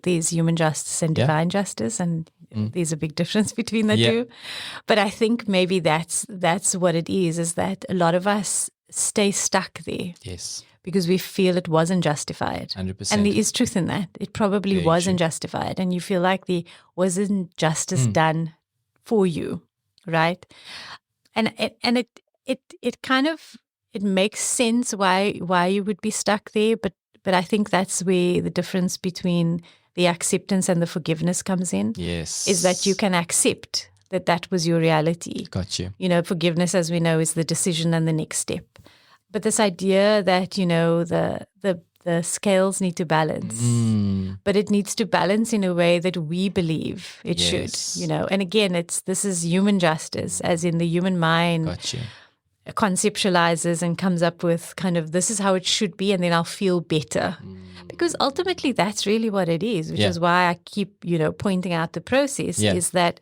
there's human justice and divine justice, and there's a big difference between the two. But I think maybe that's what it is that a lot of us stay stuck there. Because we feel it wasn't justified. 100%. And there is truth in that. It probably very wasn't justified. And you feel like there wasn't justice done for you, right? And it kind of, it makes sense why you would be stuck there, but I think that's where the difference between the acceptance and the forgiveness comes in. Is that you can accept that was your reality. Got you. Forgiveness, as we know, is the decision and the next step. But this idea that, the scales need to balance, but it needs to balance in a way that we believe it should, And again, this is human justice, as in the human mind. Got you. Conceptualizes and comes up with kind of this is how it should be, and then I'll feel better. Because ultimately that's really what it is, which is why I keep, pointing out the process is that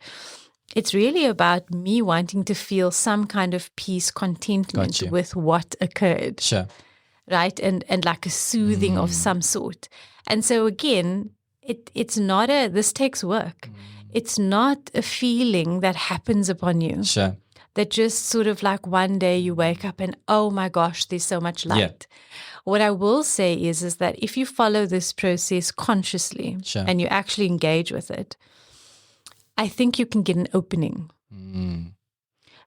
it's really about me wanting to feel some kind of peace, contentment with what occurred. Right? And like a soothing of some sort. And so again, it's not this takes work. It's not a feeling that happens upon you. That just sort of like one day you wake up and, oh my gosh, there's so much light. What I will say is that if you follow this process consciously and you actually engage with it, I think you can get an opening.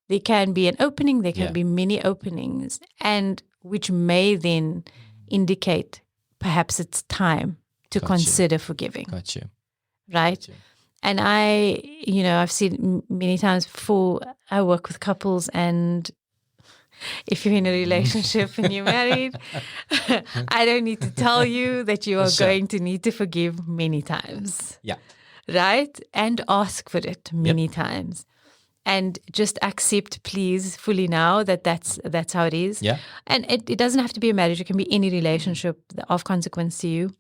There can be an opening, there can be many openings, and which may then indicate perhaps it's time to consider forgiving. Right? And I've seen many times before, I work with couples, and if you're in a relationship and you're married, I don't need to tell you that you are going to need to forgive many times. Right? And ask for it many times. And just accept, please, fully now that's how it is. And it doesn't have to be a marriage. It can be any relationship of consequence to you.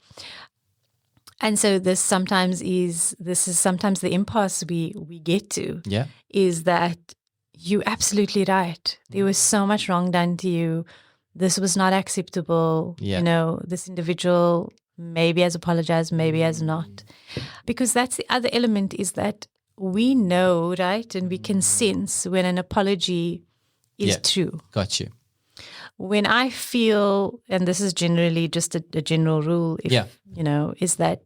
And so this is sometimes the impasse we get to. Is that you're absolutely right. There was so much wrong done to you. This was not acceptable. This individual maybe has apologized, maybe has not. Because that's the other element, is that we know, right, and we can sense when an apology is true. Got you. when I feel, and this is generally just a general rule, is that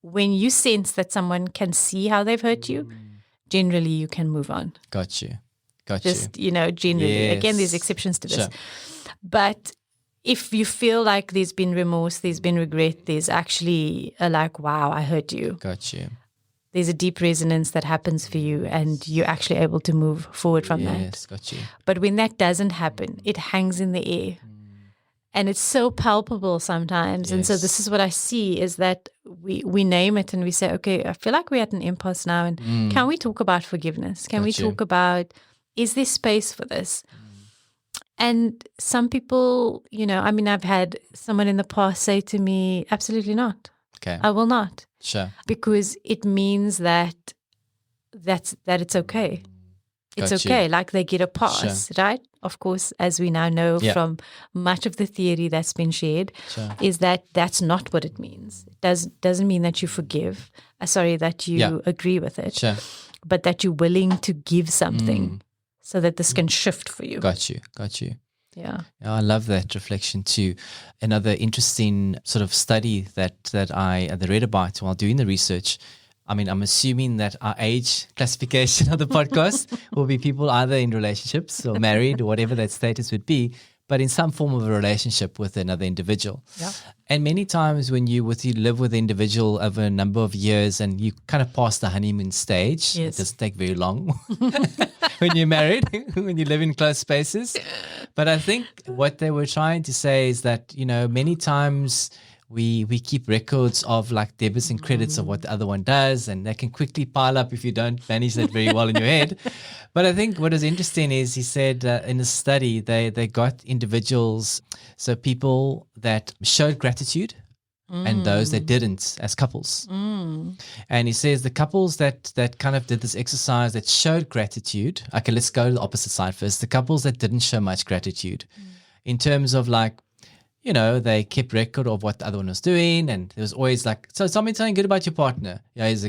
when you sense that someone can see how they've hurt you, generally you can move on. Got you. Generally. Yes. Again, there's exceptions to this. Sure. But if you feel like there's been remorse, there's been regret, there's actually wow, I hurt you. Got you. There's a deep resonance that happens for you and you're actually able to move forward from that. Yes, got you. But when that doesn't happen, it hangs in the air. And it's so palpable sometimes. And so this is what I see is that we name it and we say, okay, I feel like we're at an impasse now. And can we talk about forgiveness? Can we talk about, is there space for this? And some people, I've had someone in the past say to me, absolutely not. Okay. I will not. Sure. Because it means that it's okay. It's Got okay. you. Like they get a pass, right? Of course, as we now know from much of the theory that's been shared, is that that's not what it means. It doesn't mean that you forgive. That you agree with it. Sure. But that you're willing to give something so that this can shift for you. Got you. Yeah. I love that reflection too. Another interesting sort of study that I read about while doing the research. I mean, I'm assuming that our age classification of the podcast will be people either in relationships or married or whatever that status would be, but in some form of a relationship with another individual. Yeah. And many times when you live with the individual over a number of years and you kind of pass the honeymoon stage, it doesn't take very long when you're married, when you live in close spaces. But I think what they were trying to say is that, many times we keep records of like debits and credits of what the other one does, and they can quickly pile up if you don't manage that very well in your head. But I think what is interesting is he said in the study, they got individuals, so people that showed gratitude and those that didn't as couples. And he says the couples that kind of did this exercise that showed gratitude, okay, let's go to the opposite side first. The couples that didn't show much gratitude in terms of like, they kept record of what the other one was doing, and there was always like, so something good about your partner. Yeah, he's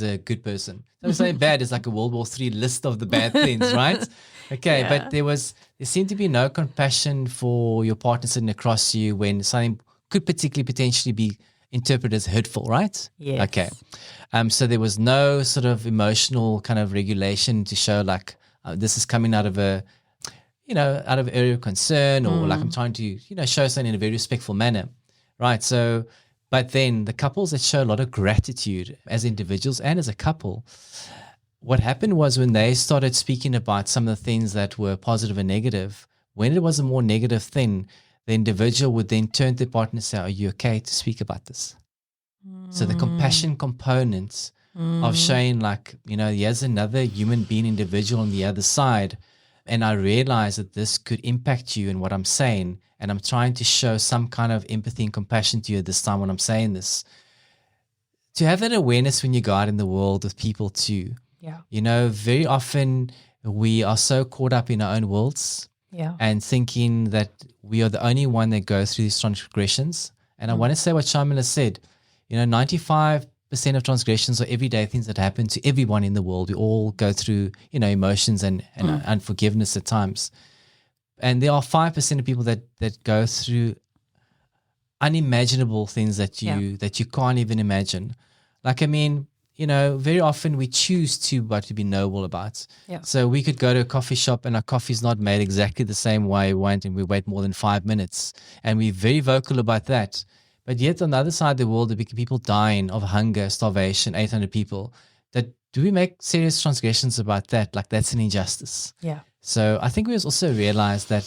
a good person. Something bad is like a World War III list of the bad things, right? Okay, but there seemed to be no compassion for your partner sitting across you when something could potentially be interpreted as hurtful, right? Yes. Okay. So there was no sort of emotional kind of regulation to show like this is coming out of a out of area of concern or like I'm trying to, show something in a very respectful manner, right? So, but then the couples that show a lot of gratitude as individuals and as a couple, what happened was when they started speaking about some of the things that were positive and negative, when it was a more negative thing, the individual would then turn to their partner and say, are you okay to speak about this? So the compassion component of showing like, here's another human being individual on the other side. And I realize that this could impact you in what I'm saying. And I'm trying to show some kind of empathy and compassion to you at this time when I'm saying this. To have that awareness when you go out in the world with people too. Yeah. Very often we are so caught up in our own worlds and thinking that we are the only one that goes through these transgressions. And I want to say what Shaamiela said, 95% of transgressions are everyday things that happen to everyone in the world. We all go through, emotions and unforgiveness at times. And there are 5% of people that go through unimaginable things that you can't even imagine. Like, very often we choose to be noble about. Yeah. So we could go to a coffee shop and our coffee's not made exactly the same way we want, and we wait more than 5 minutes. And we're very vocal about that. But yet on the other side of the world, there be people dying of hunger, starvation, 800 people. Do we make serious transgressions about that? Like that's an injustice. Yeah. So I think we also realize that,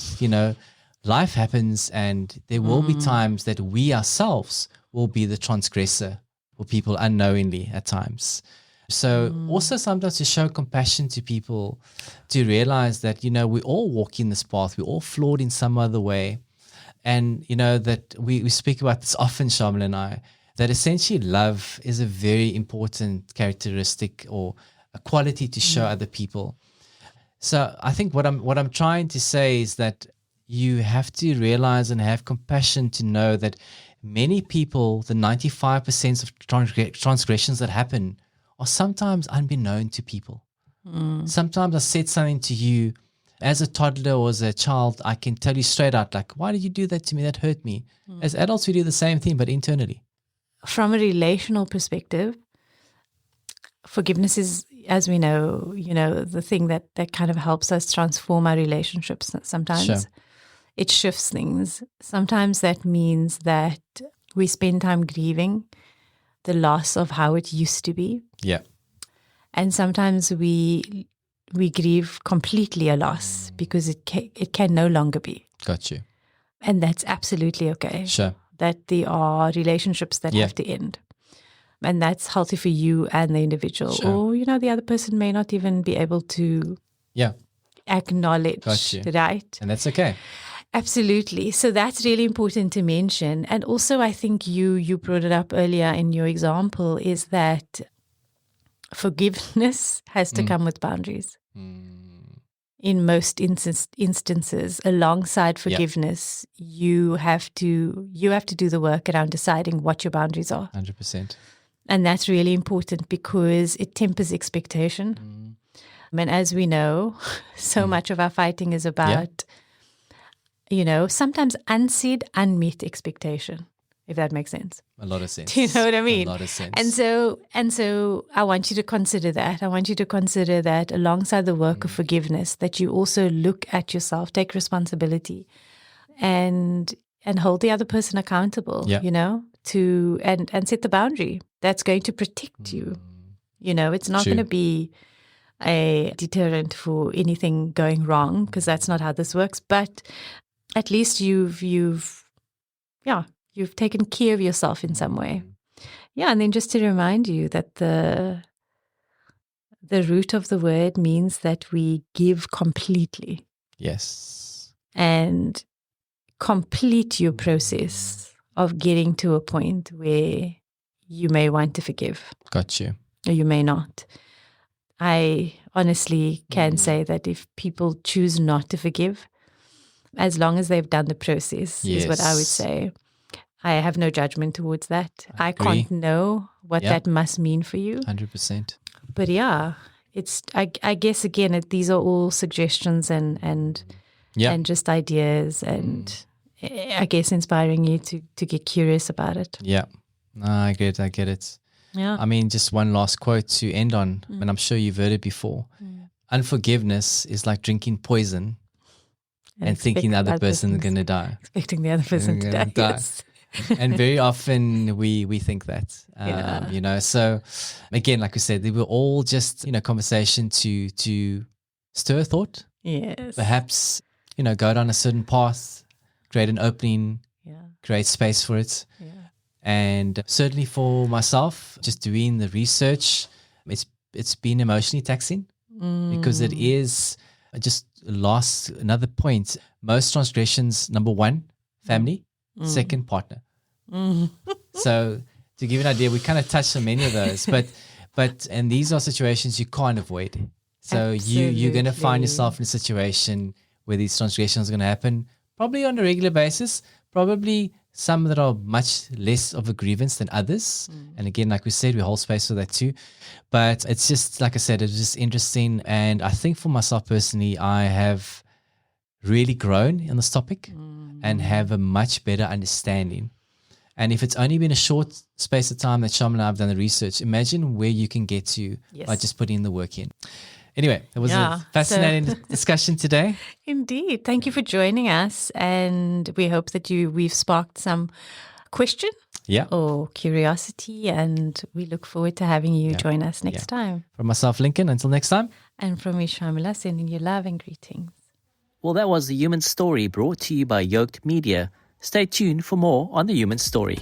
life happens and there will be times that we ourselves will be the transgressor for people unknowingly at times. So also sometimes to show compassion to people, to realize that, we all walk in this path. We're all flawed in some other way. And, that we speak about this often, Shaamiela and I, that essentially love is a very important characteristic or a quality to show other people. So I think what I'm trying to say is that you have to realize and have compassion to know that many people, the 95% of transgressions that happen are sometimes unbeknown to people. Sometimes I said something to you as a toddler or as a child, I can tell you straight out, like, why did you do that to me? That hurt me. As adults, we do the same thing, but internally. From a relational perspective, forgiveness is, as we know, the thing that kind of helps us transform our relationships. Sometimes Sure. it shifts things. Sometimes that means that we spend time grieving the loss of how it used to be. Yeah. And sometimes we grieve completely a loss because it can no longer be. Got you. And that's absolutely okay. Sure. That there are relationships that have to end. And that's healthy for you and the individual. Sure. Or, the other person may not even be able to acknowledge. Got you. Right? And that's okay. Absolutely. So that's really important to mention. And also, I think you brought it up earlier in your example, is that forgiveness has to come with boundaries. In most instances, alongside forgiveness, you have to do the work around deciding what your boundaries are. 100%. And that's really important because it tempers expectation. And as we know, so much of our fighting is about, sometimes unsaid, unmet expectation, if that makes sense. A lot of sense. Do you know what I mean? A lot of sense. And so I want you to consider that. I want you to consider that alongside the work of forgiveness, that you also look at yourself, take responsibility, and hold the other person accountable, and set the boundary that's going to protect you. It's not going to be a deterrent for anything going wrong, because that's not how this works. But at least you've taken care of yourself in some way. Yeah, and then just to remind you that the root of the word means that we give completely. Yes. And complete your process of getting to a point where you may want to forgive. Got you. Or you may not. I honestly can say that if people choose not to forgive, as long as they've done the process, is what I would say. I have no judgment towards that. I can't know what that must mean for you. 100%. But it's. I guess again, these are all suggestions and just ideas, and I guess inspiring you to get curious about it. Yeah, no, I get it. Yeah. I mean, just one last quote to end on, and I'm sure you've heard it before. Unforgiveness is like drinking poison and thinking the other person is going to die. Expecting the other person to die. Yes. And very often we think that, so again, like we said, they were all just, conversation to stir a thought. Yes. Perhaps, go down a certain path, create an opening, create space for it. Yeah. And certainly for myself, just doing the research, it's been emotionally taxing because it is just another point. Most transgressions, number one, family. Second, partner. So to give you an idea, we kind of touched on many of those, but and these are situations you can't avoid. So you're going to find yourself in a situation where these transgressions are going to happen, probably on a regular basis, probably some that are much less of a grievance than others. And again, like we said, we hold space for that too. But it's just, like I said, it's just interesting. And I think for myself personally, I have really grown on this topic and have a much better understanding. And if it's only been a short space of time that Shaamiela and I have done the research, imagine where you can get to by just putting the work in. Anyway, it was a fascinating discussion today. Indeed. Thank you for joining us. And we hope that we've sparked some question or curiosity. And we look forward to having you join us next time. From myself, Lincoln, until next time. And from me, Shaamiela, sending you love and greetings. Well, that was The Human Story, brought to you by Yoked Media. Stay tuned for more on The Human Story.